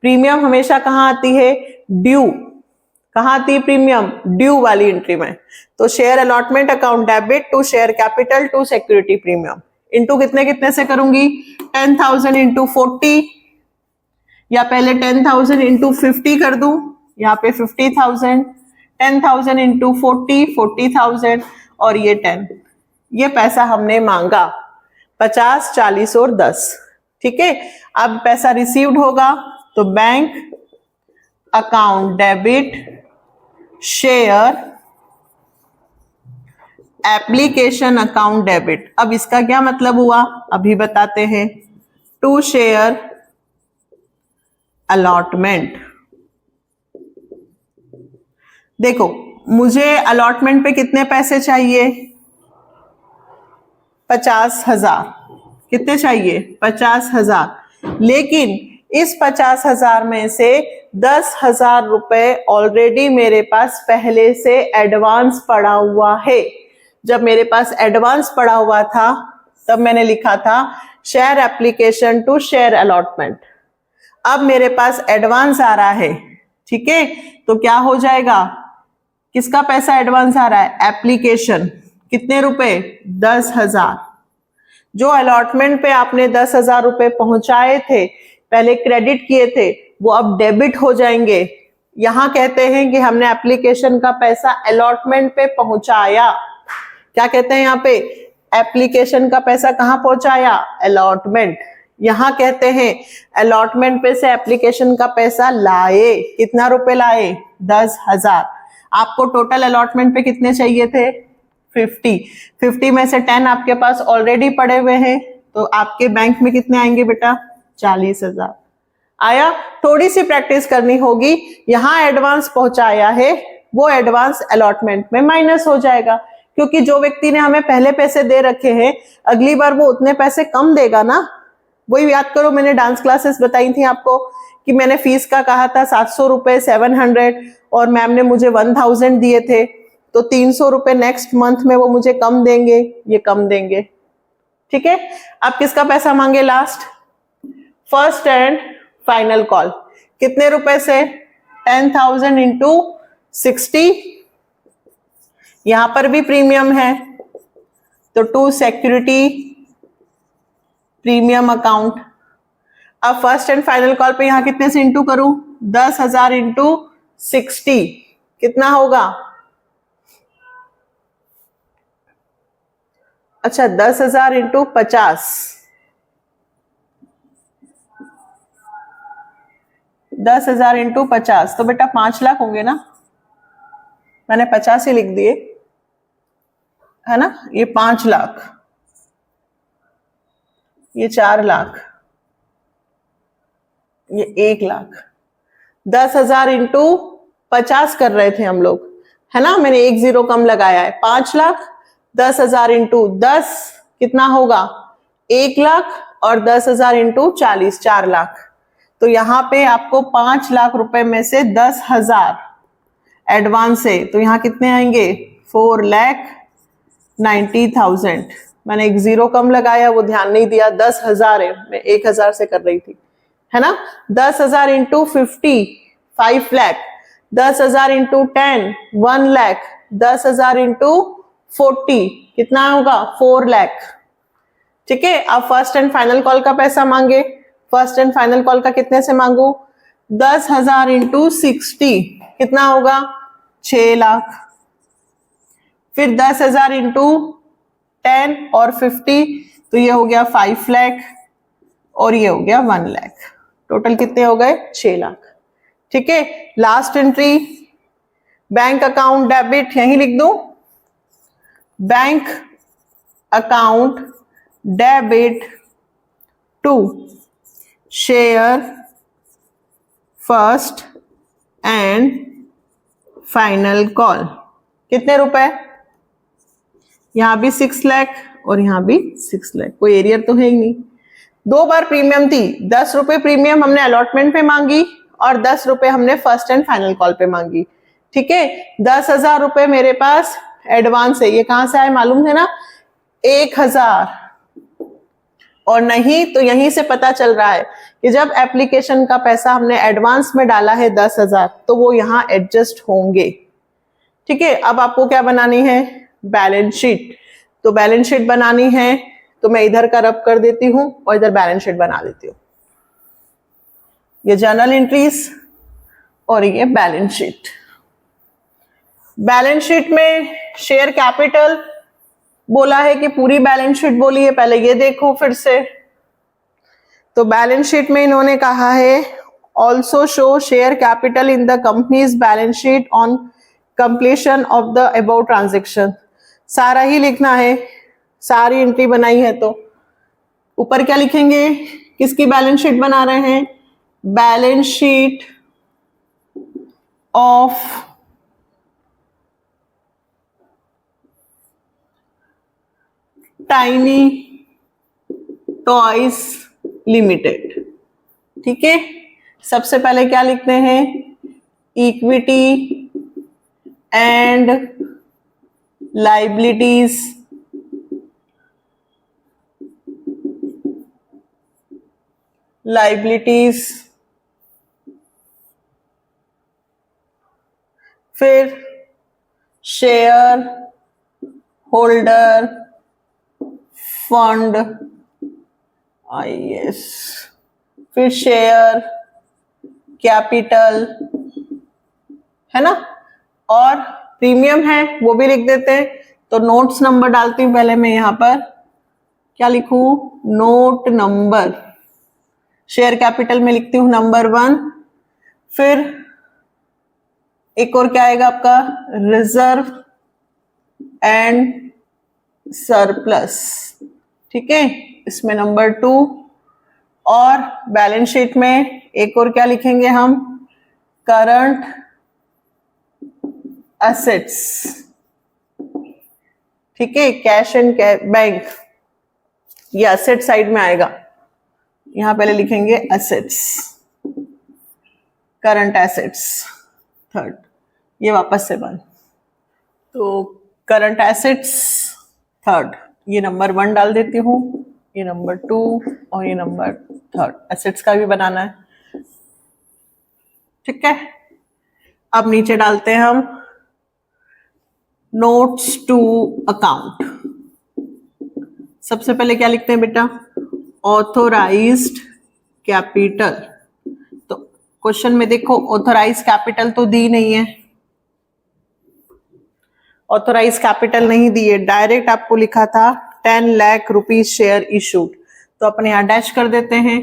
प्रीमियम हमेशा कहाँ आती है, ड्यू। कहाँ आती है प्रीमियम, ड्यू वाली एंट्री में। तो share allotment account debit to share capital to security premium, into कितने कितने से करूंगी, 10,000 इंटू 40, या पहले 10,000 इंटू 50 कर दूं, यहाँ पे 50,000, 10,000 इंटू 40 40,000, और ये 10। ये पैसा हमने मांगा, 50 40 और 10। ठीक है, अब पैसा रिसीव्ड होगा, तो bank account debit share application account debit. अब इसका क्या मतलब हुआ, अभी बताते हैं। टू शेयर अलॉटमेंट, देखो मुझे अलॉटमेंट पे कितने पैसे चाहिए, 50,000। कितने चाहिए, 50,000। लेकिन इस 50,000 में से 10,000 रुपए ऑलरेडी मेरे पास पहले से एडवांस पड़ा हुआ है। जब मेरे पास एडवांस पड़ा हुआ था तब मैंने लिखा था share application to share allotment. अब मेरे पास एडवांस आ रहा है, ठीक है, तो क्या हो जाएगा, किसका पैसा एडवांस आ रहा है, एप्लीकेशन। कितने रुपए, 10,000। जो अलॉटमेंट पे आपने 10,000 रुपए पहुंचाए थे, पहले क्रेडिट किए थे, वो अब डेबिट हो जाएंगे। यहां कहते हैं कि हमने एप्लीकेशन का पैसा अलॉटमेंट पे पहुंचाया। क्या कहते हैं यहाँ पे, एप्लीकेशन का पैसा कहां पहुंचाया, अलॉटमेंट। यहां कहते हैं अलॉटमेंट पे से एप्लीकेशन का पैसा लाए। कितना रुपए लाए, 10,000। आपको टोटल अलॉटमेंट पे कितने चाहिए थे, 50 में से 10 आपके पास ऑलरेडी पड़े हुए हैं, तो आपके बैंक में कितने आएंगे बेटा, 40,000 आया। थोड़ी सी प्रैक्टिस करनी होगी, यहां एडवांस पहुंचाया है, वो एडवांस अलॉटमेंट में माइनस हो जाएगा। क्योंकि जो व्यक्ति ने हमें पहले पैसे दे रखे हैं अगली बार वो उतने पैसे कम देगा ना। वही याद करो, मैंने डांस क्लासेस बताई थी आपको कि मैंने फीस का कहा था 700 रुपए 700 और मैम ने मुझे 1000 दिए थे, तो 300 रुपए नेक्स्ट मंथ में वो मुझे कम देंगे, ये कम देंगे। ठीक है, अब किसका पैसा मांगे last? First and final call. कितने रुपए से? 10,000 इंटू 60। यहां पर भी प्रीमियम है तो टू सिक्योरिटी प्रीमियम अकाउंट। अब फर्स्ट एंड फाइनल कॉल पे यहां कितने से इंटू करूं? 10,000 इंटू 60 कितना होगा? अच्छा 10,000 इंटू 50, 10,000 इंटू 50 तो बेटा 5 लाख होंगे ना। मैंने 50 ही लिख दिए है ना। ये 5 लाख, ये 4 लाख, ये 1 लाख। 10,000 इंटू 50 कर रहे थे हम लोग है ना, मैंने एक जीरो कम लगाया है। 5 लाख, 10,000 इंटू 10 कितना होगा? 1 लाख, और 10,000 इंटू 40 4 लाख। तो यहां पे आपको 5 लाख रुपए में से 10,000 एडवांस है, तो यहां कितने आएंगे? 4,90,000। मैंने एक जीरो कम लगाया, वो ध्यान नहीं दिया। 10,000 है, मैं 1,000 से कर रही थी है ना। 10,000 into 50 5 lakh, 10,000 into 10 1 lakh, 10,000 into 40 कितना होगा? 4 लाख। ठीक है, अब फर्स्ट एंड फाइनल कॉल का पैसा मांगे। फर्स्ट एंड फाइनल कॉल का कितने से मांगू? 10,000 इंटू 60 कितना होगा? 6 लाख। फिर 10,000 इंटू 10 और 50 तो ये हो गया 5 लाख, और ये हो गया 1 लाख। टोटल कितने हो गए? 6 लाख। ठीक है, last entry bank account debit, यही लिख दूं, bank account debit to share first and final call. कितने रुपए? यहां भी 6 लाख और यहां भी 6 लाख। कोई एरियर तो है ही नहीं। 2 बार प्रीमियम थी। 10 रुपए प्रीमियम हमने अलॉटमेंट पे मांगी और 10 रुपए हमने फर्स्ट एंड फाइनल कॉल पे मांगी। ठीक है, 10,000 रुपए मेरे पास एडवांस है। ये कहां से आए मालूम है ना? 1,000। और नहीं तो यहीं से पता चल रहा है कि जब एप्लीकेशन का पैसा हमने एडवांस में डाला है 10,000 तो वो यहां एडजस्ट होंगे। ठीक है, अब आपको क्या बनानी है? Balance sheet. तो बैलेंस शीट बनानी है तो मैं इधर का रब कर देती हूं और इधर बैलेंस शीट बना देती हूं। ये जर्नल एंट्रीज और ये बैलेंस शीट। बैलेंस शीट में शेयर कैपिटल बोला है कि पूरी बैलेंस शीट बोली है, पहले ये देखो फिर से। तो बैलेंस शीट में इन्होंने कहा है also show share capital in the companies balance sheet on completion of the above transaction. सारा ही लिखना है, सारी एंट्री बनाई है तो ऊपर क्या लिखेंगे? किसकी बैलेंस शीट बना रहे हैं? Balance sheet of Tiny Toys limited. ठीक है, सबसे पहले क्या लिखते हैं? इक्विटी एंड लाइबिलिटीज फिर शेयर होल्डर फंड IS, फिर शेयर कैपिटल है ना, और प्रीमियम है वो भी लिख देते हैं। तो नोट्स नंबर डालती हूं पहले मैं यहां पर। क्या लिखूं? Note number. शेयर कैपिटल में लिखती हूं नंबर 1। फिर एक और क्या आएगा आपका? Reserve and surplus. ठीक है, इसमें नंबर 2। और बैलेंस शीट में एक और क्या लिखेंगे हम? Current assets. ठीक है, कैश एंड बैंक, ये एसेट साइड में आएगा। यहां पहले लिखेंगे एसेट्स, करंट एसेट्स थर्ड, ये वापस से बन, तो करंट एसेट्स थर्ड, ये नंबर 1 डाल देती हूँ, ये नंबर 2 और ये नंबर 3, एसेट्स का भी बनाना है। ठीक है, अब नीचे डालते हैं हम नोट्स टू अकाउंट। सबसे पहले क्या लिखते हैं बेटा, ऑथोराइज्ड कैपिटल। तो क्वेश्चन में देखो ऑथोराइज कैपिटल तो दी नहीं है, ऑथोराइज कैपिटल नहीं दी है, डायरेक्ट आपको लिखा था 10 लाख रुपीज शेयर इशूड, तो अपन यहाँ डैश कर देते हैं।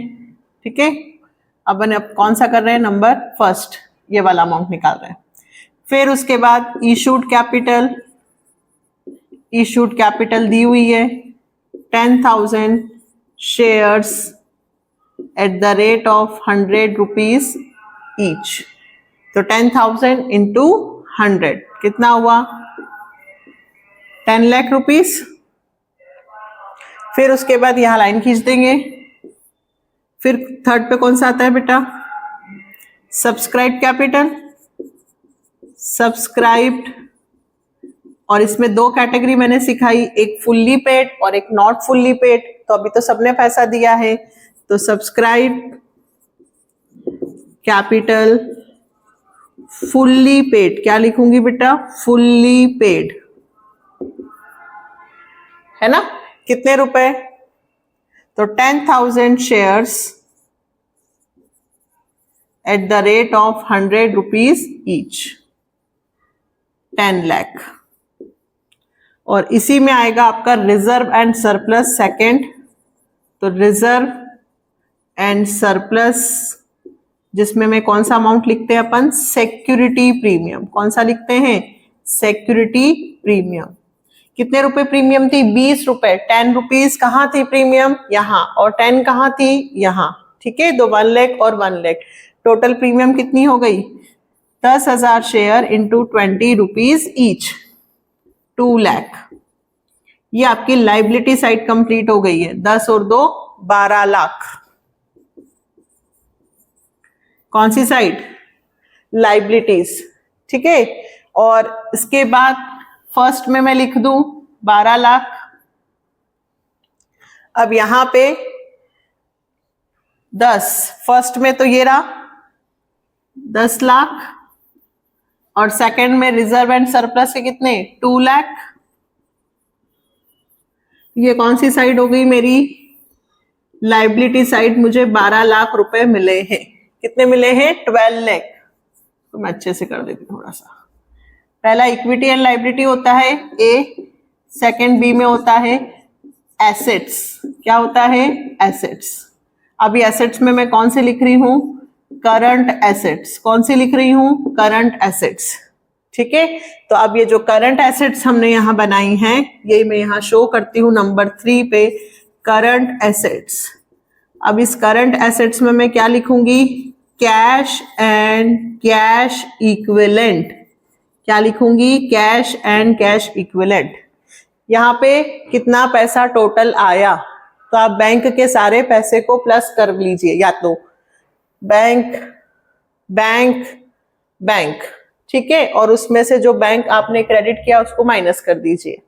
ठीक है, अपन अब कौन सा कर रहे हैं, नंबर फर्स्ट, ये वाला अमाउंट निकाल रहे हैं। फिर उसके बाद इशूड कैपिटल, इशूड कैपिटल दी हुई है 10,000 shares at the rate of 100 rupees each, तो 10,000 इंटू 100 कितना हुआ, 10 लाख रुपीस। फिर उसके बाद यहां लाइन खींच देंगे। फिर थर्ड पे कौन सा आता है बेटा, सब्सक्राइब कैपिटल, सब्सक्राइब्ड, और इसमें 2 कैटेगरी मैंने सिखाई, एक फुल्ली पेड और एक नॉट फुल्ली पेड। तो अभी तो सबने पैसा दिया है, तो सब्सक्राइब कैपिटल फुल्ली पेड, क्या लिखूंगी बेटा, फुल्ली पेड, है ना, कितने रुपए, तो 10,000 shares at the rate of 100 rupees each, 10 lakh. और इसी में आएगा आपका रिजर्व एंड सरप्लस सेकंड, तो रिजर्व एंड सरप्लस, जिसमें में कौन सा अमाउंट लिखते हैं अपन, सिक्योरिटी प्रीमियम। कौन सा लिखते हैं, सिक्योरिटी प्रीमियम। कितने रुपए प्रीमियम थी, 20 रुपए, 10 रुपीज कहाँ थी प्रीमियम, यहाँ, और 10 कहाँ थी, यहाँ। ठीक है, तो 1 लाख और 1 लाख, टोटल प्रीमियम कितनी हो गई, 10,000 share into 20 rupees each, 2 lakh. ये आपकी लाइबिलिटी साइड कंप्लीट हो गई है, 10 और 2 12 लाख। कौन सी साइड, लाइबिलिटीज। ठीक है, और इसके बाद फर्स्ट में मैं लिख दूं 12 लाख। अब यहां पे 10, फर्स्ट में तो ये रहा 10 लाख, और सेकंड में रिजर्व एंड सरप्लस के कितने, 2 लाख। ये कौन सी साइड हो गई मेरी, लाइबिलिटी साइड। मुझे 12 लाख रुपए मिले हैं, कितने मिले हैं, 12 लाख। तो मैं अच्छे से कर देती हूँ थोड़ा सा। पहला इक्विटी एंड लाइबिलिटी होता है ए, सेकंड बी में होता है एसेट्स। क्या होता है, एसेट्स। अभी एसेट्स में मैं कौन से लिख रही हूं, करंट एसेट्स। कौन सी लिख रही हूं, करंट एसेट्स। ठीक है, तो अब ये जो करंट एसेट्स हमने यहां बनाई हैं, ये मैं यहां शो करती हूं नंबर 3 पे, करंट एसेट्स। अब इस करंट एसेट्स में मैं क्या लिखूंगी, कैश एंड कैश इक्विवेलेंट। क्या लिखूंगी, कैश एंड कैश इक्विवेलेंट। यहाँ पे कितना पैसा टोटल आया, तो आप बैंक के सारे पैसे को प्लस कर लीजिए, या तो बैंक बैंक बैंक, ठीक है, और उसमें से जो बैंक आपने क्रेडिट किया उसको माइनस कर दीजिए,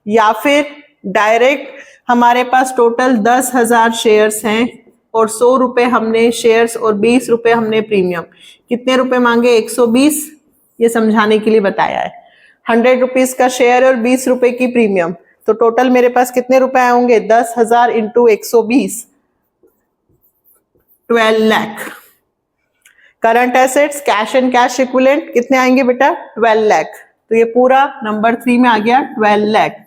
या फिर डायरेक्ट हमारे पास टोटल 10,000 शेयर्स हैं और 100 रुपए हमने शेयर्स और 20 रुपए हमने प्रीमियम। कितने रुपए मांगे, 120, ये समझाने के लिए बताया है। 100 रुपीज का शेयर और 20 रुपए की प्रीमियम, तो टोटल मेरे पास कितने रुपए आएंगे, 10,000 into 120, 12 lakh. Current assets, cash and cash equivalent कितने आएंगे बेटा, 12 लाख। तो ये पूरा नंबर 3 में आ गया 12 लाख।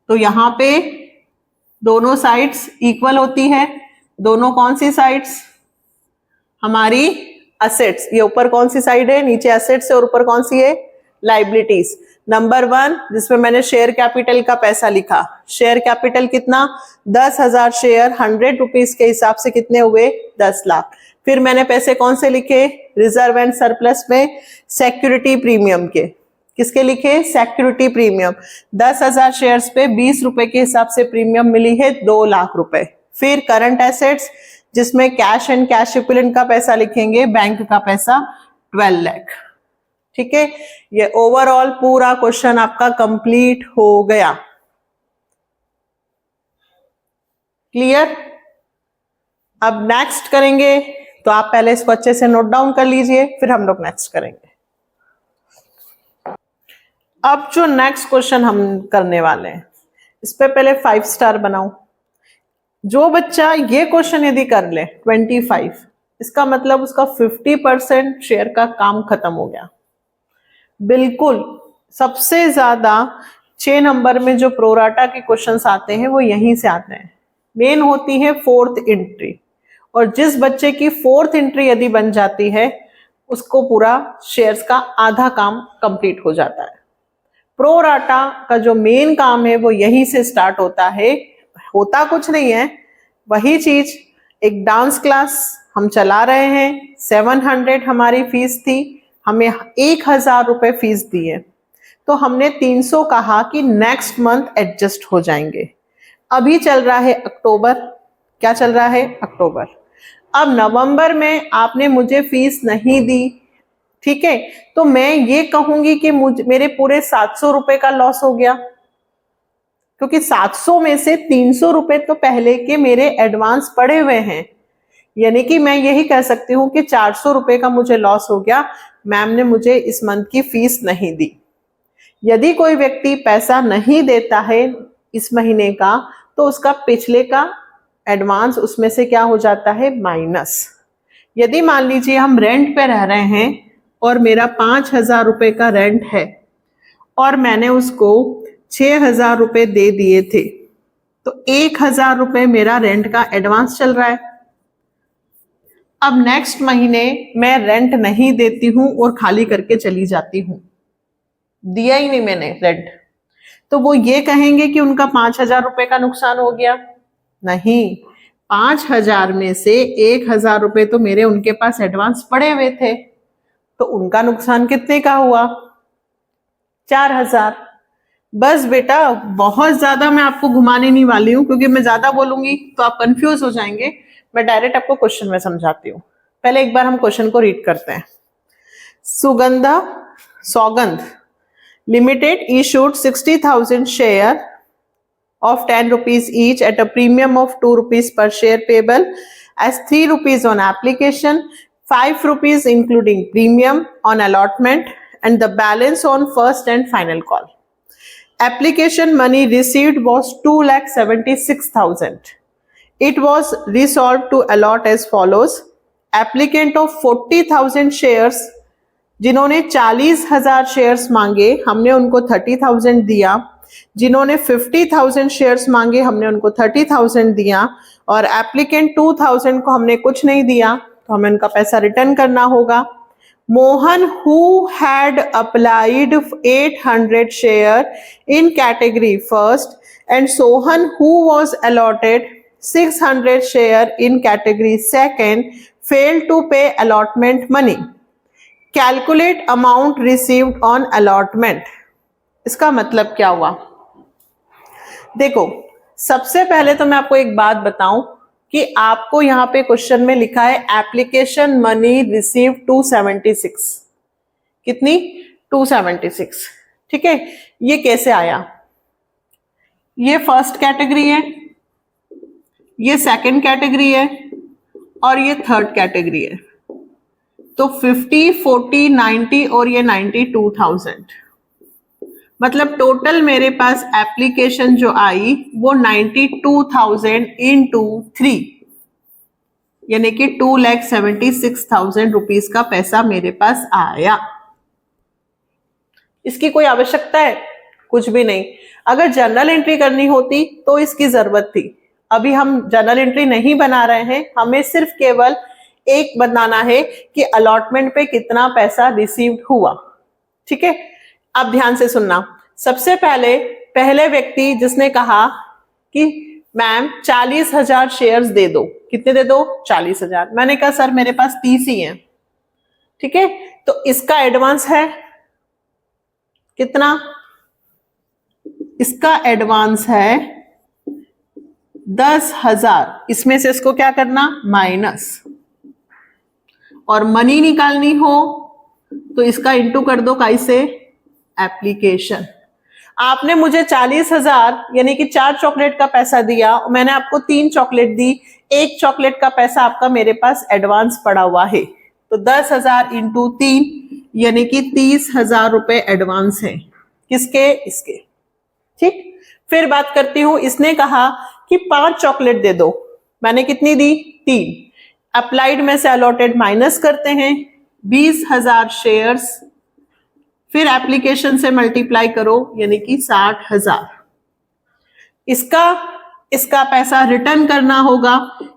तो यहां पे दोनों साइड्स इक्वल होती है। दोनों कौन सी साइड्स, हमारी एसेट्स। ये ऊपर कौन सी साइड है, नीचे एसेट्स है, और ऊपर कौन सी है, लाइबिलिटीज। नंबर 1 जिसमें मैंने शेयर कैपिटल का पैसा लिखा, शेयर कैपिटल कितना, 10,000 शेयर 100 रुपीज के हिसाब से कितने हुए, 10 लाख। फिर मैंने पैसे कौन से लिखे, रिजर्व एंड सरप्लस में सिक्योरिटी प्रीमियम के, किसके लिखे? Security premium. 10,000 शेयर्स पे 20 रुपए के हिसाब से प्रीमियम मिली है 2 लाख रुपए। फिर करंट एसेट्स, जिसमें कैश एंड कैश इक्विवेलेंट का पैसा लिखेंगे, बैंक का पैसा 12 लाख। ठीक है, ये ओवरऑल पूरा क्वेश्चन आपका कंप्लीट हो गया। क्लियर? अब नेक्स्ट करेंगे, तो आप पहले इसको अच्छे से नोट डाउन कर लीजिए, फिर हम लोग नेक्स्ट करेंगे। अब जो नेक्स्ट क्वेश्चन हम करने वाले हैं, इस पे पहले 5 स्टार बनाओ। जो बच्चा ये क्वेश्चन यदि कर ले 25, इसका मतलब उसका 50% शेयर का काम खत्म हो गया। बिल्कुल सबसे ज्यादा 6 नंबर में जो प्रोराटा के क्वेश्चंस आते हैं वो यहीं से आते हैं। मेन होती है 4th एंट्री, और जिस बच्चे की 4th एंट्री यदि बन जाती है उसको पूरा शेयर्स का आधा काम कंप्लीट हो जाता है। प्रोराटा का जो मेन काम है वो यहीं से स्टार्ट होता है। होता कुछ नहीं है, वही चीज, एक डांस क्लास हम चला रहे हैं, 700 हमारी फीस थी, हमें 1,000 रुपए फीस दी है, तो हमने 300 कहा कि नेक्स्ट मंथ एडजस्ट हो जाएंगे। अभी चल रहा है अक्टूबर, क्या चल रहा है? अक्टूबर। अब नवंबर में आपने मुझे फीस नहीं दी, ठीक है, तो मैं ये कहूंगी कि मेरे पूरे 700 रुपए का लॉस हो गया, क्योंकि 700 में से 300 रुपए तो पहले के मेरे एडवांस पड़े हुए हैं। यानी कि मैं यही कह सकती हूँ कि 400 रुपए का मुझे लॉस हो गया, मैम ने मुझे इस मंथ की फीस नहीं दी। यदि कोई व्यक्ति पैसा नहीं देता है इस महीने का, तो उसका पिछले का एडवांस उसमें से क्या हो जाता है? माइनस। यदि मान लीजिए हम रेंट पे रह रहे हैं और मेरा 5,000 रुपए का रेंट है और मैंने उसको 6,000 रुपए दे दिए थे, तो 1,000 रुपए मेरा रेंट का एडवांस चल रहा है। अब नेक्स्ट महीने मैं रेंट नहीं देती हूं और खाली करके चली जाती हूं, दिया ही नहीं मैंने रेंट, तो वो ये कहेंगे कि उनका 5,000 रुपए का नुकसान हो गया? नहीं, 5,000 में से 1,000 रुपए तो मेरे उनके पास एडवांस पड़े हुए थे, तो उनका नुकसान कितने का हुआ? 4,000। बस बेटा, बहुत ज्यादा मैं आपको घुमाने नहीं वाली हूं, क्योंकि मैं ज्यादा बोलूंगी तो आप कंफ्यूज हो जाएंगे। मैं डायरेक्ट आपको क्वेश्चन में समझाती हूँ। पहले एक बार हम क्वेश्चन को रीड करते हैं। सौगंध limited issued 60,000 share of 10 rupees each at a premium of 2 rupees per share payable as 3 rupees on application, 5 rupees including premium on allotment, and the balance on first and final call. Application money received was 2,76,000. It was resolved to allot as follows. Applicant of 40,000 shares, जिन्होंने 40,000 shares मांगे, हमने उनको 30,000 दिया। जिन्होंने 50,000 shares मांगे, हमने उनको 30,000 दिया। और एप्लीकेंट 2,000 को हमने कुछ नहीं दिया, तो हमें उनका पैसा रिटर्न करना होगा। Mohan who had applied 800 share in category first and Sohan who was allotted 600 share in category second failed to pay allotment money. Calculate amount received on allotment. इसका मतलब क्या हुआ? देखो, सबसे पहले तो मैं आपको एक बात बताऊं कि आपको यहां पे क्वेश्चन में लिखा है एप्लीकेशन मनी रिसीव 276। कितनी? 276। ठीक है, ये कैसे आया? ये फर्स्ट कैटेगरी है, ये सेकंड कैटेगरी है, और ये थर्ड कैटेगरी है। तो 50, 40, 90 और ये 92,000, मतलब टोटल मेरे पास एप्लीकेशन जो आई वो 92,000 इंटू 3, यानी कि 2,76,000 रुपीज का पैसा मेरे पास आया। इसकी कोई आवश्यकता है? कुछ भी नहीं। अगर जर्नल एंट्री करनी होती तो इसकी जरूरत थी। अभी हम जर्नल एंट्री नहीं बना रहे हैं, हमें सिर्फ केवल एक बताना है कि अलॉटमेंट पे कितना पैसा रिसीव्ड हुआ। ठीक है, अब ध्यान से सुनना। सबसे पहले व्यक्ति जिसने कहा कि मैम 40,000 शेयर्स दे दो। कितने दे दो? 40,000। मैंने कहा सर मेरे पास 30 ही है। ठीक है, तो इसका एडवांस है, कितना, इसका एडवांस है 10,000, इसमें से इसको क्या करना, माइनस, और मनी निकालनी हो तो इसका इंटू कर दो काई से, एप्लीकेशन। आपने मुझे 40,000 यानी कि 4 चॉकलेट का पैसा दिया, मैंने आपको 3 चॉकलेट दी, 1 चॉकलेट का पैसा आपका मेरे पास एडवांस पड़ा हुआ है, तो 10,000 इंटू 3 यानी कि 30,000 रुपए एडवांस है, किसके, इसके। ठीक, फिर बात करती हूं, इसने कहा कि 5 चॉकलेट दे दो, मैंने कितनी दी, 3। अप्लाइड में से अलॉटेड माइनस करते हैं, 20,000 शेयर्स, फिर एप्लीकेशन से मल्टीप्लाई करो यानी कि 60,000। इसका पैसा रिटर्न करना होगा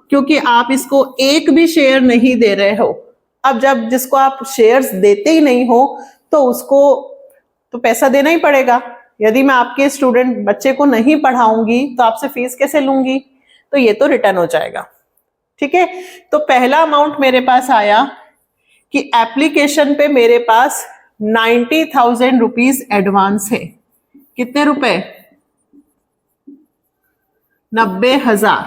क्योंकि आप इसको एक भी शेयर नहीं दे रहे हो। अब जब जिसको आप शेयर्स देते ही नहीं हो तो उसको तो पैसा देना ही पड़ेगा। यदि मैं आपके स्टूडेंट बच्चे को नहीं पढ़ाऊंगी तो आपसे फीस कैसे लूंगी, तो ये तो रिटर्न हो जाएगा। ठीक है, तो पहला अमाउंट मेरे पास आया कि एप्लीकेशन पे मेरे पास 90,000 रुपीज एडवांस है। कितने रुपए, 90,000।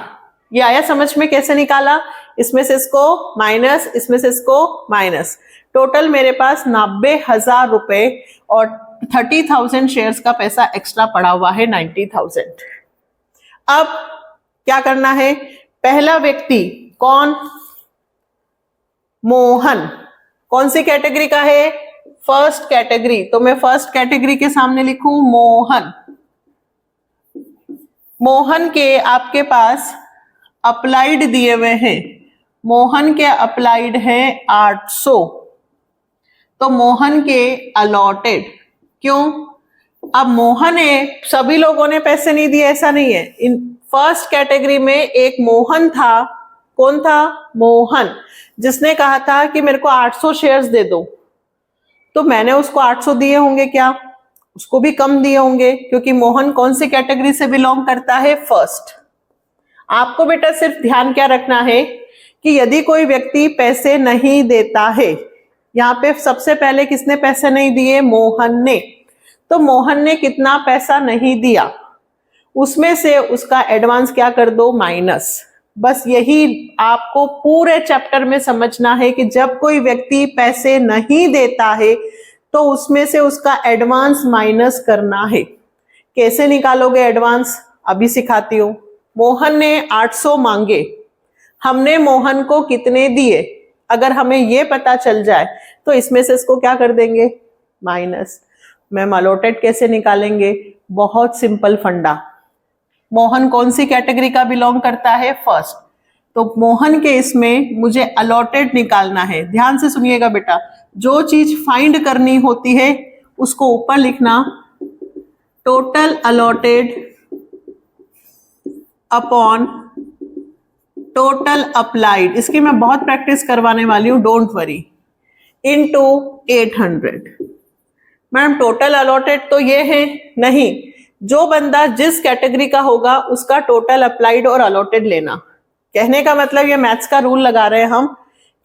ये आया समझ में कैसे निकाला, इसमें से इसको माइनस, इसमें से इसको माइनस, टोटल मेरे पास 90,000 रुपए और 30,000 शेयर्स का पैसा एक्स्ट्रा पड़ा हुआ है 90,000। अब क्या करना है, पहला व्यक्ति कौन, मोहन, कौन सी कैटेगरी का है, फर्स्ट कैटेगरी, तो मैं फर्स्ट कैटेगरी के सामने लिखूं मोहन। मोहन के आपके पास अप्लाइड दिए हुए हैं, मोहन के अप्लाइड है 800, तो मोहन के अलॉटेड, क्यों, अब मोहन ने, सभी लोगों ने पैसे नहीं दिए ऐसा नहीं है, इन फर्स्ट कैटेगरी में एक मोहन था, कौन था, मोहन, जिसने कहा था कि मेरे को 800 शेयर्स दे दो, तो मैंने उसको 800 दिए होंगे क्या, उसको भी कम दिए होंगे क्योंकि मोहन कौन सी कैटेगरी से बिलोंग करता है, फर्स्ट। आपको बेटा सिर्फ ध्यान क्या रखना है कि यदि कोई व्यक्ति पैसे नहीं देता है, यहाँ पे सबसे पहले किसने पैसे नहीं दिए, मोहन ने, तो मोहन ने कितना पैसा नहीं दिया, उसमें से उसका एडवांस क्या कर दो, माइनस। बस यही आपको पूरे चैप्टर में समझना है कि जब कोई व्यक्ति पैसे नहीं देता है तो उसमें से उसका एडवांस माइनस करना है। कैसे निकालोगे एडवांस, अभी सिखाती हूं। मोहन ने 800 मांगे, हमने मोहन को कितने दिए, अगर हमें ये पता चल जाए तो इसमें से इसको क्या कर देंगे, माइनस। मैम अलॉटेड कैसे निकालेंगे, बहुत सिंपल फंडा। मोहन कौन सी कैटेगरी का बिलोंग करता है, फर्स्ट, तो मोहन के इसमें मुझे अलॉटेड निकालना है। ध्यान से सुनिएगा बेटा, जो चीज फाइंड करनी होती है उसको ऊपर लिखना, total allotted upon total applied, इसकी मैं बहुत प्रैक्टिस करवाने वाली हूं, don't worry, into 800। Madam total allotted तो ये है नहीं, जो बंदा जिस कैटेगरी का होगा उसका टोटल अप्लाइड और अलॉटेड लेना। कहने का मतलब ये मैथ्स का रूल लगा रहे हैं हम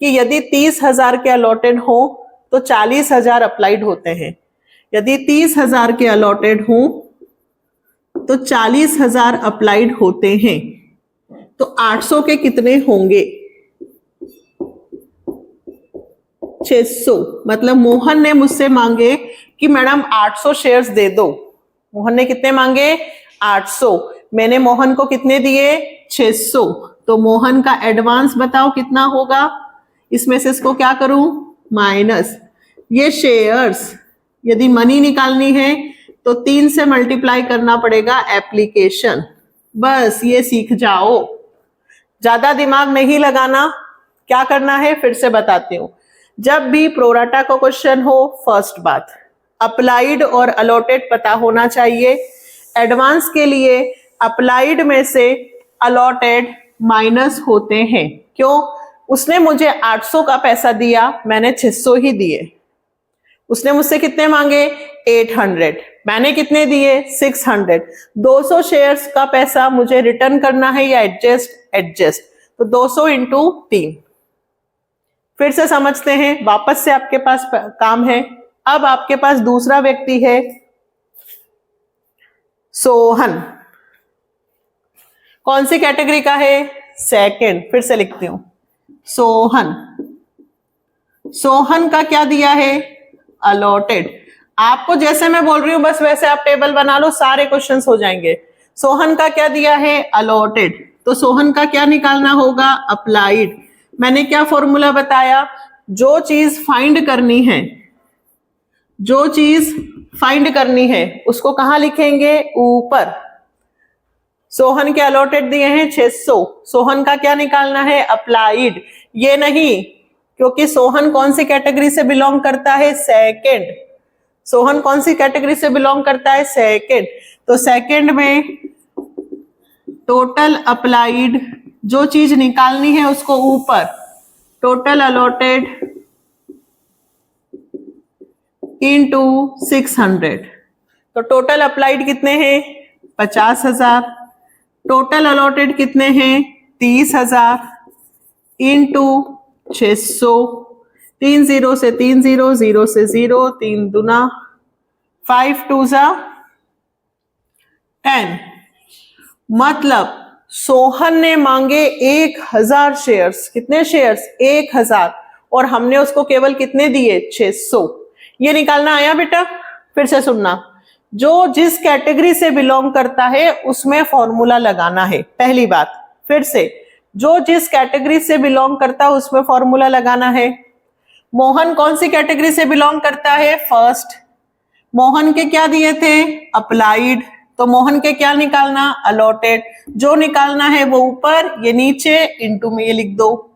कि यदि 30,000 के अलॉटेड हो तो 40,000 अप्लाइड होते हैं, यदि 30,000 के अलॉटेड हो तो 40,000 अप्लाइड होते हैं, तो 800 के कितने होंगे, 600। मतलब मोहन ने मुझसे मांगे कि मैडम 800 शेयर्स दे दो, मोहन ने कितने मांगे, 800, मैंने मोहन को कितने दिए, 600, तो मोहन का एडवांस बताओ कितना होगा, इसमें से इसको क्या करूं, माइनस। ये शेयर्स यदि मनी निकालनी है तो 3 से मल्टीप्लाई करना पड़ेगा एप्लीकेशन। बस ये सीख जाओ, ज्यादा दिमाग नहीं लगाना। क्या करना है फिर से बताती हूं, जब भी प्रोराटा का क्वेश्चन हो, फर्स्ट बात अप्लाइड और अलॉटेड पता होना चाहिए। एडवांस के लिए अप्लाइड में से अलॉटेड माइनस होते हैं, क्यों, उसने मुझे 800 का पैसा दिया, मैंने 600 ही दिए। उसने मुझसे कितने मांगे, 800, मैंने कितने दिए, 600। 200 शेयर्स का पैसा मुझे रिटर्न करना है या एडजस्ट, तो 200 इंटू 3। फिर से समझते हैं, वापस से आपके पास काम है, अब आपके पास दूसरा व्यक्ति है सोहन, कौन सी कैटेगरी का है? सेकंड। फिर से लिखती हूं, सोहन, सोहन का क्या दिया है? अलॉटेड। आपको जैसे मैं बोल रही हूं बस वैसे आप टेबल बना लो, सारे क्वेश्चंस हो जाएंगे। सोहन का क्या दिया है? अलॉटेड। तो सोहन का क्या निकालना होगा? अप्लाइड। मैंने क्या फॉर्मूला बताया? जो चीज फाइंड करनी है, जो चीज फाइंड करनी है उसको कहां लिखेंगे? ऊपर। सोहन के अलॉटेड दिए हैं 600, सोहन का क्या निकालना है? अप्लाइड। ये नहीं, क्योंकि सोहन कौन सी कैटेगरी से बिलोंग करता है? सेकंड। सोहन कौन सी कैटेगरी से बिलोंग करता है? सेकंड। तो सेकंड में टोटल अप्लाइड, जो चीज निकालनी है उसको ऊपर, टोटल अलॉटेड इनटू 600। तो टोटल अप्लाइड कितने हैं? 50,000। टोटल अलॉटेड कितने हैं? 30,000 इनटू 600। 3 0 से 3 0, 0 से 0, 3 दूना 5 2 जा 10। मतलब सोहन ने मांगे 1000 शेयर्स। कितने शेयर्स? 1000। और हमने उसको केवल कितने दिए? 600। ये निकालना आया बेटा? फिर से सुनना, जो जिस कैटेगरी से बिलोंग करता है उसमें फॉर्मूला लगाना है, पहली बात। फिर से, जो जिस कैटेगरी से बिलोंग करता है उसमें फॉर्मूला लगाना है। मोहन कौन सी कैटेगरी से बिलोंग करता है? फर्स्ट। मोहन के क्या दिए थे? अप्लाइड। तो मोहन के क्या निकालना? अलॉटेड। जो निकालना है वो ऊपर, ये नीचे, इनटू में ये लिख दो।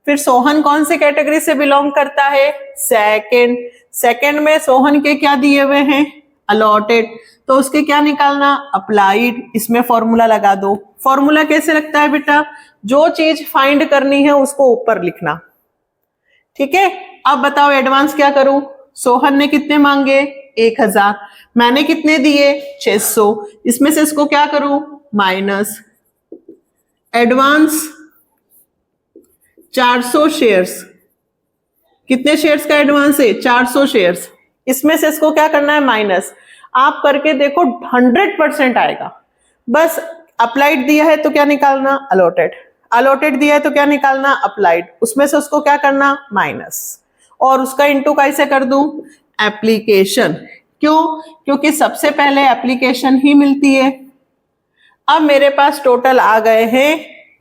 फिर सोहन कौन सी कैटेगरी से बिलोंग करता है? सेकंड। सेकंड में सोहन के क्या दिए हुए हैं? अलॉटेड। तो उसके क्या निकालना? अप्लाइड। इसमें फॉर्मूला लगा दो। फॉर्मूला कैसे लगता है बेटा? जो चीज फाइंड करनी है उसको ऊपर लिखना। ठीक है, अब बताओ एडवांस क्या करूं? सोहन ने कितने मांगे? 1000। मैंने कितने दिए? 600। इसमें से इसको क्या करूं? माइनस। Advance 400 shares. कितने शेयर्स का एडवांस है? 400 शेयर्स। इसमें से इसको क्या करना है? माइनस। आप करके देखो 100% आएगा। बस अप्लाइड दिया है तो क्या निकालना? अलॉटेड। अलॉटेड दिया है तो क्या निकालना? अप्लाइड। उसमें से उसको क्या करना? माइनस। और उसका इंटू कैसे कर दूं? एप्लीकेशन। क्यों? क्योंकि सबसे पहले एप्लीकेशन ही मिलती है। अब मेरे पास टोटल आ गए हैं,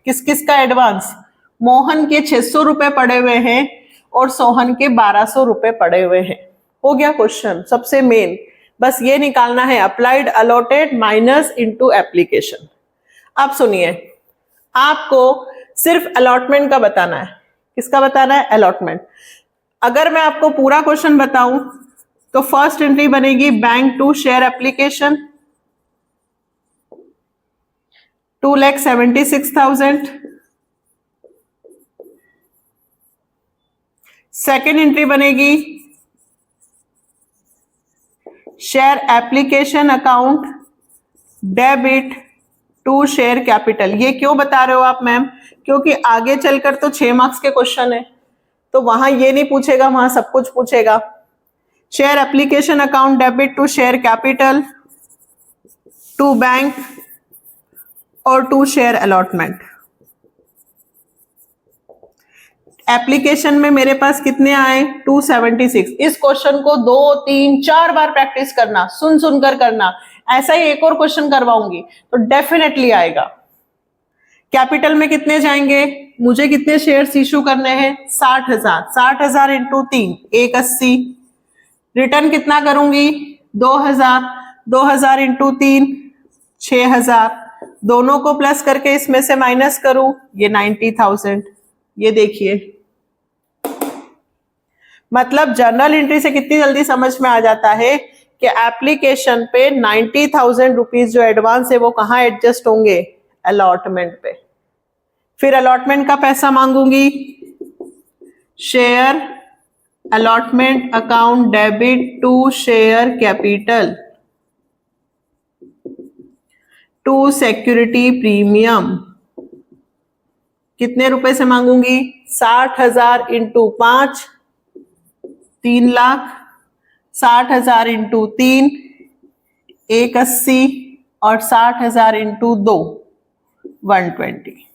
किस किस का एडवांस? मोहन के 600 रुपए पड़े हुए हैं और सोहन के 1200 रुपए पड़े हुए हैं। हो गया क्वेश्चन, सबसे मेन बस ये निकालना है, applied allotted minus into application. अब सुनिए, आपको सिर्फ अलॉटमेंट का बताना है। किसका बताना है? अलॉटमेंट। अगर मैं आपको पूरा क्वेश्चन बताऊं तो फर्स्ट एंट्री बनेगी bank to share application 2,76,000। Second entry बनेगी share application account debit to share capital. ये क्यों बता रहे हो आप मैम? क्योंकि आगे चलकर तो 6 मार्क्स के क्वेश्चन है, तो वहां ये नहीं पूछेगा, वहां सब कुछ पूछेगा। Share application account debit to share capital, to bank और टू शेयर अलॉटमेंट। एप्लीकेशन में मेरे पास कितने आए? 276। इस क्वेश्चन को 2 3 4 बार प्रैक्टिस करना, सुन सुनकर करना। ऐसा ही एक और क्वेश्चन करवाऊंगी तो डेफिनेटली आएगा। कैपिटल में कितने जाएंगे? मुझे कितने शेयर्स इशू करने हैं? 60,000। 60,000 इंटू 3 180। रिटर्न कितना करूंगी? 2,000। 2,000 इंटू 3 6,000। दोनों को प्लस करके इसमें से माइनस करूं, ये 90,000। ये देखिए, मतलब जर्नल एंट्री से कितनी जल्दी समझ में आ जाता है कि एप्लीकेशन पे 90,000 रुपीज जो एडवांस है वो कहां एडजस्ट होंगे? अलॉटमेंट पे। फिर अलॉटमेंट का पैसा मांगूंगी, share allotment account debit to share capital to security premium. कितने रुपए से मांगूंगी? 60,000 इंटू 5 3 लाख, 60,000 इंटू 3 180 और 60,000 इंटू 2 120।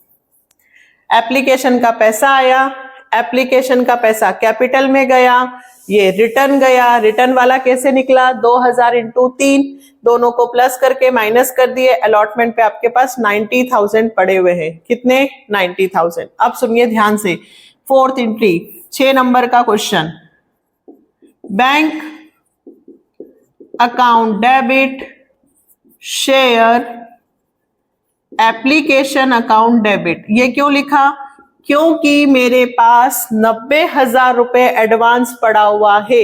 एप्लीकेशन का पैसा आया, एप्लीकेशन का पैसा कैपिटल में गया, ये रिटर्न गया, रिटर्न वाला कैसे निकला 2000 इंटू 3, दोनों को प्लस करके माइनस कर दिए, अलॉटमेंट पे आपके पास 90,000 पड़े हुए हैं। कितने 90,000। अब सुनिए ध्यान से, फोर्थ एंट्री 6 नंबर का question, bank account debit share application account debit. ये क्यों लिखा? क्योंकि मेरे पास 90,000 रुपए एडवांस पड़ा हुआ है।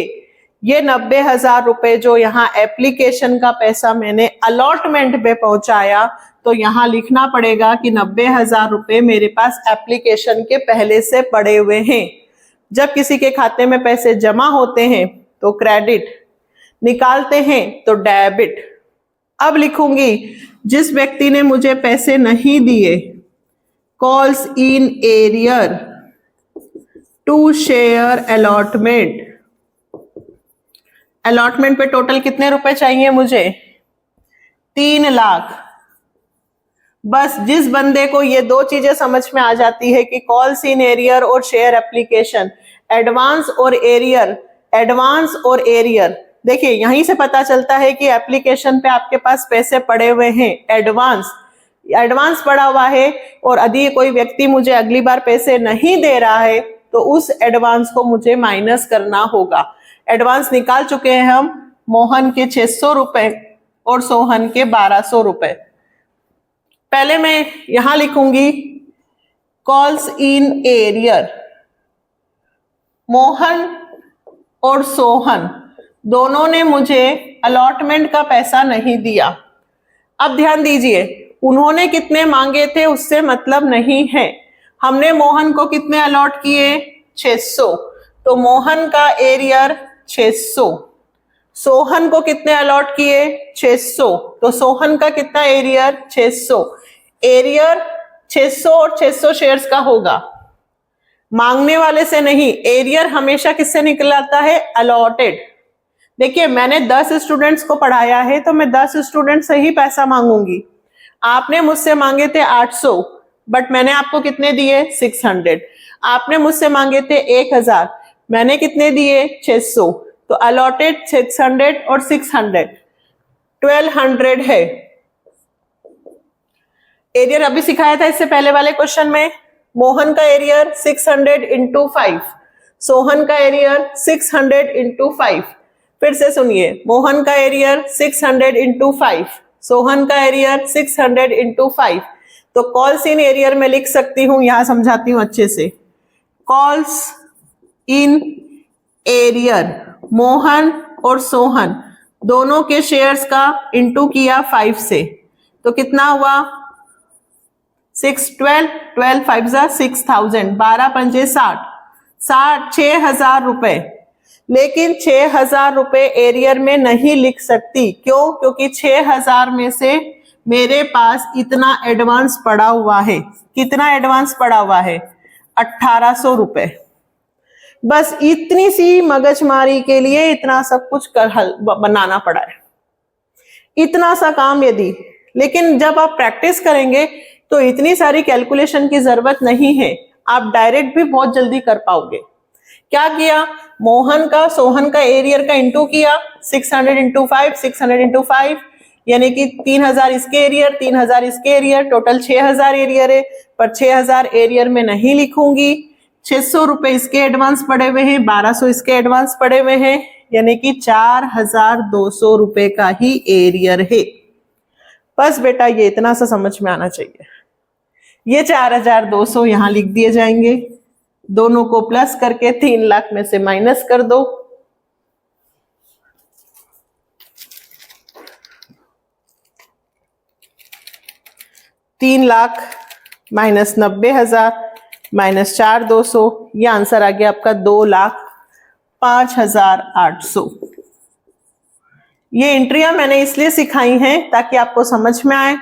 ये 90,000 रुपए जो यहाँ एप्लीकेशन का पैसा मैंने अलॉटमेंट पे पहुंचाया, तो यहाँ लिखना पड़ेगा कि 90,000 रुपए मेरे पास एप्लीकेशन के पहले से पड़े हुए हैं। जब किसी के खाते में पैसे जमा होते हैं तो क्रेडिट, निकालते हैं तो डेबिट। अब लिखूंगी जिस व्यक्ति ने मुझे पैसे नहीं दिए, calls in arrear to share allotment. Allotment पे टोटल कितने रुपए चाहिए मुझे? 3 लाख। बस जिस बंदे को ये दो चीजें समझ में आ जाती है कि कॉल्स इन एरियर और शेयर एप्लीकेशन, एडवांस और एरियर, एडवांस और एरियर, देखिए यहीं से पता चलता है कि एप्लीकेशन पे आपके पास पैसे पड़े हुए हैं, एडवांस पड़ा हुआ है, और यदि कोई व्यक्ति मुझे अगली बार पैसे नहीं दे रहा है तो उस एडवांस को मुझे माइनस करना होगा। एडवांस निकाल चुके हैं हम, मोहन के 600 रुपए और सोहन के 1200 रुपए। पहले मैं यहां लिखूंगी कॉल्स इन एरियर, मोहन और सोहन दोनों ने मुझे अलॉटमेंट का पैसा नहीं दिया। अब ध्यान दीजिए, उन्होंने कितने मांगे थे उससे मतलब नहीं है। हमने मोहन को कितने अलॉट किए? 600, तो मोहन का एरियर 600। सोहन को कितने अलॉट किए? 600, तो सोहन का कितना एरियर? 600। एरियर 600 और 600 शेयर्स का होगा, मांगने वाले से नहीं। एरियर हमेशा किससे निकलता है? अलॉटेड। देखिए मैंने 10 स्टूडेंट्स को पढ़ाया है तो मैं 10 स्टूडेंट से ही पैसा मांगूंगी। आपने मुझसे मांगे थे 800, बट मैंने आपको कितने दिए? 600। आपने मुझसे मांगे थे 1000, मैंने कितने दिए? 600। तो अलॉटेड 600 और 600 1200 है। एरियर अभी सिखाया था इससे पहले वाले क्वेश्चन में। मोहन का एरियर 600 इंटू 5, सोहन का एरियर 600 इंटू 5। फिर से सुनिए, मोहन का एरियर 600 इंटू 5, सोहन का एरियर 600 इंटू 5। तो कॉल्स इन एरियर में लिख सकती हूं, यहां समझाती हूं अच्छे से। कॉल्स इन एरियर, मोहन और सोहन दोनों के शेयर्स का इंटू किया 5 से, तो कितना हुआ? 6 12 5 6000, 12 पंजे 60, 6,000 रुपए। लेकिन 6,000 रुपए एरियर में नहीं लिख सकती। क्यों? क्योंकि 6,000 में से मेरे पास इतना एडवांस पड़ा हुआ है। कितना एडवांस पड़ा हुआ है? 1800 रुपए। बस इतनी सी मगजमारी के लिए इतना सब कुछ बनाना पड़ा है, इतना सा काम यदि। लेकिन जब आप प्रैक्टिस करेंगे तो इतनी सारी कैलकुलेशन की जरूरत नहीं है, आप डायरेक्ट भी बहुत जल्दी कर पाओगे। क्या किया? मोहन का सोहन का एरियर का इंटू किया, 600 इंटू 5, 600 इंटू 5, यानी कि 3000 इसके एरियर, 3000 इसके एरियर, टोटल 6000 एरियर है। पर 6000 एरियर में नहीं लिखूंगी, 600 रुपए इसके एडवांस पड़े हुए हैं, 1200 इसके एडवांस पड़े हुए हैं, यानी कि 4200 रुपए का ही एरियर है। बस बेटा ये इतना सा समझ में आना चाहिए। ये 4200 यहां लिख दिए जाएंगे, दोनों को प्लस करके 3 लाख में से माइनस कर दो। तीन लाख माइनस 90,000 माइनस 4200, ये आंसर आ गया आपका 2,05,800। ये एंट्रियां मैंने इसलिए सिखाई हैं ताकि आपको समझ में आए।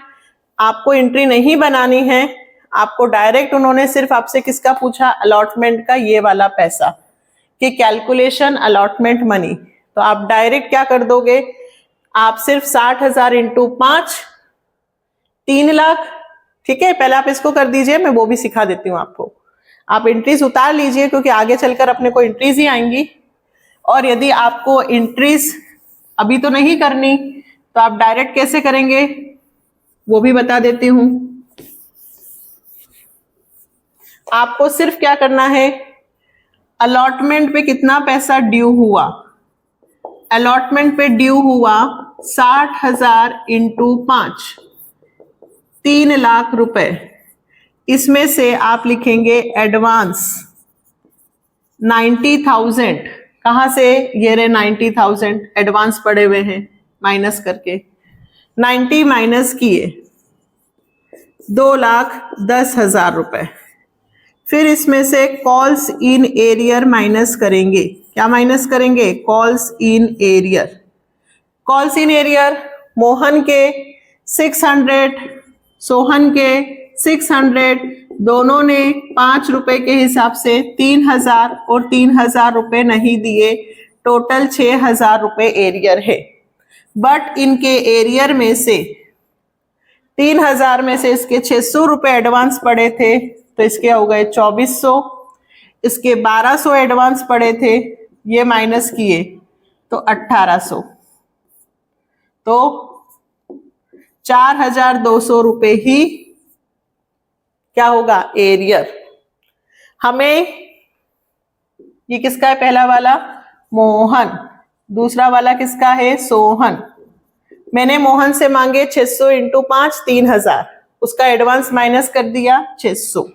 आपको एंट्री नहीं बनानी है, आपको डायरेक्ट उन्होंने सिर्फ आपसे किसका पूछा? अलॉटमेंट का ये वाला पैसा, कि कैलकुलेशन अलॉटमेंट मनी। तो आप डायरेक्ट क्या कर दोगे, आप सिर्फ 60,000 इंटू 5 3 लाख, ठीक है। पहले आप इसको कर दीजिए, मैं वो भी सिखा देती हूँ आपको। आप एंट्रीज उतार लीजिए क्योंकि आगे चलकर अपने को एंट्रीज ही आएंगी। और यदि आपको एंट्रीज अभी तो नहीं करनी तो आप डायरेक्ट कैसे करेंगे वो भी बता देती हूं। आपको सिर्फ क्या करना है, अलॉटमेंट पे कितना पैसा ड्यू हुआ, अलॉटमेंट पे ड्यू हुआ 60,000 इंटू 5 3 लाख रुपए। इसमें से आप लिखेंगे एडवांस 90,000। कहां से, ये रहे 90,000 एडवांस पड़े हुए हैं, माइनस करके 90 माइनस किए 2,10,000 रुपए। फिर इसमें से कॉल्स इन एरियर माइनस करेंगे। क्या माइनस करेंगे, calls in arrear. Calls in arrear, Mohan के 600, सोहन के 600, दोनों ने 5 रुपए के हिसाब से 3,000 और 3,000 रुपए नहीं दिए, टोटल 6,000 रुपए एरियर है। बट इनके एरियर में से 3,000 में से इसके 600 रुपए एडवांस पड़े थे, तो इसके हो गए 2,400। इसके 1,200 एडवांस पड़े थे, ये माइनस किए तो 1,800, तो 4,200 रुपए ही क्या होगा, एरियर। हमें, ये किसका है, पहला वाला मोहन, दूसरा वाला किसका है, सोहन। मैंने मोहन से मांगे 600 इंटू 5 3,000, उसका एडवांस माइनस कर दिया 600।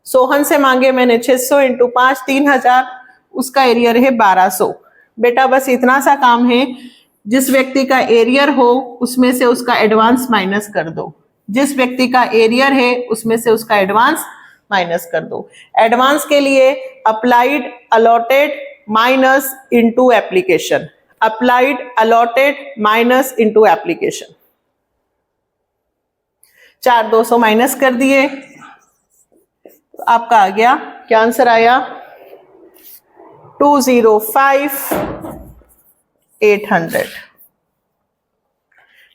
सोहन से मांगे मैंने 600 इंटू 5 3,000, उसका एरियर है 1,200। बेटा बस इतना सा काम है, जिस व्यक्ति का एरियर हो उसमें से उसका एडवांस माइनस कर दो, जिस व्यक्ति का एरियर है उसमें से उसका एडवांस माइनस कर दो। एडवांस के लिए applied allotted minus into application, applied allotted minus into application. 4,200 minus कर दिए, तो आपका आ गया, क्या आंसर आया, 205,800।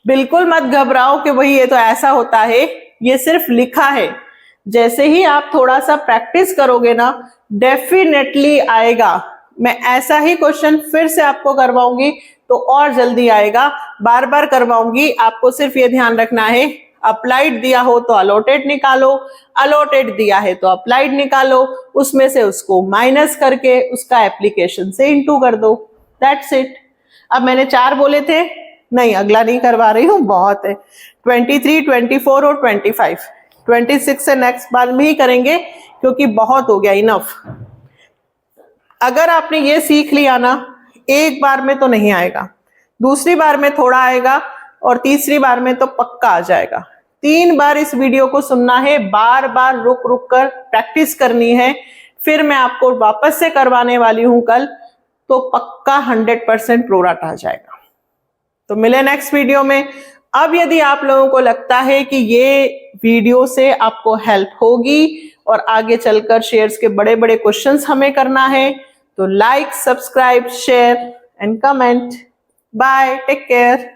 बिल्कुल मत घबराओ कि वही ये तो ऐसा होता है, ये सिर्फ लिखा है। जैसे ही आप थोड़ा सा प्रैक्टिस करोगे ना, डेफिनेटली आएगा। मैं ऐसा ही क्वेश्चन फिर से आपको करवाऊंगी तो और जल्दी आएगा, बार बार करवाऊंगी। आपको सिर्फ ये ध्यान रखना है, अप्लाइड दिया हो तो अलॉटेड निकालो, अलॉटेड दिया है तो अप्लाइड निकालो, उसमें से उसको माइनस करके उसका एप्लीकेशन से इनटू कर दो, दैट्स इट। अब मैंने 4 बोले थे, नहीं अगला नहीं करवा रही हूं, बहुत है। 23, 24 और 25, 26 से नेक्स्ट बार में ही करेंगे क्योंकि बहुत हो गया, इनफ। अगर आपने ये सीख लिया ना, एक बार में तो नहीं आएगा, दूसरी बार में थोड़ा आएगा और तीसरी बार में तो पक्का आ जाएगा। 3 बार इस वीडियो को सुनना है, बार बार रुक रुक कर प्रैक्टिस करनी है। फिर मैं आपको वापस से करवाने वाली हूं कल, तो पक्का 100% प्रोराटा आ जाएगा। तो मिले नेक्स्ट वीडियो में। अब यदि आप लोगों को लगता है कि ये वीडियो से आपको हेल्प होगी और आगे चलकर शेयर्स के बड़े बड़े क्वेश्चंस हमें करना है, तो like, subscribe, share and comment. Bye, take care.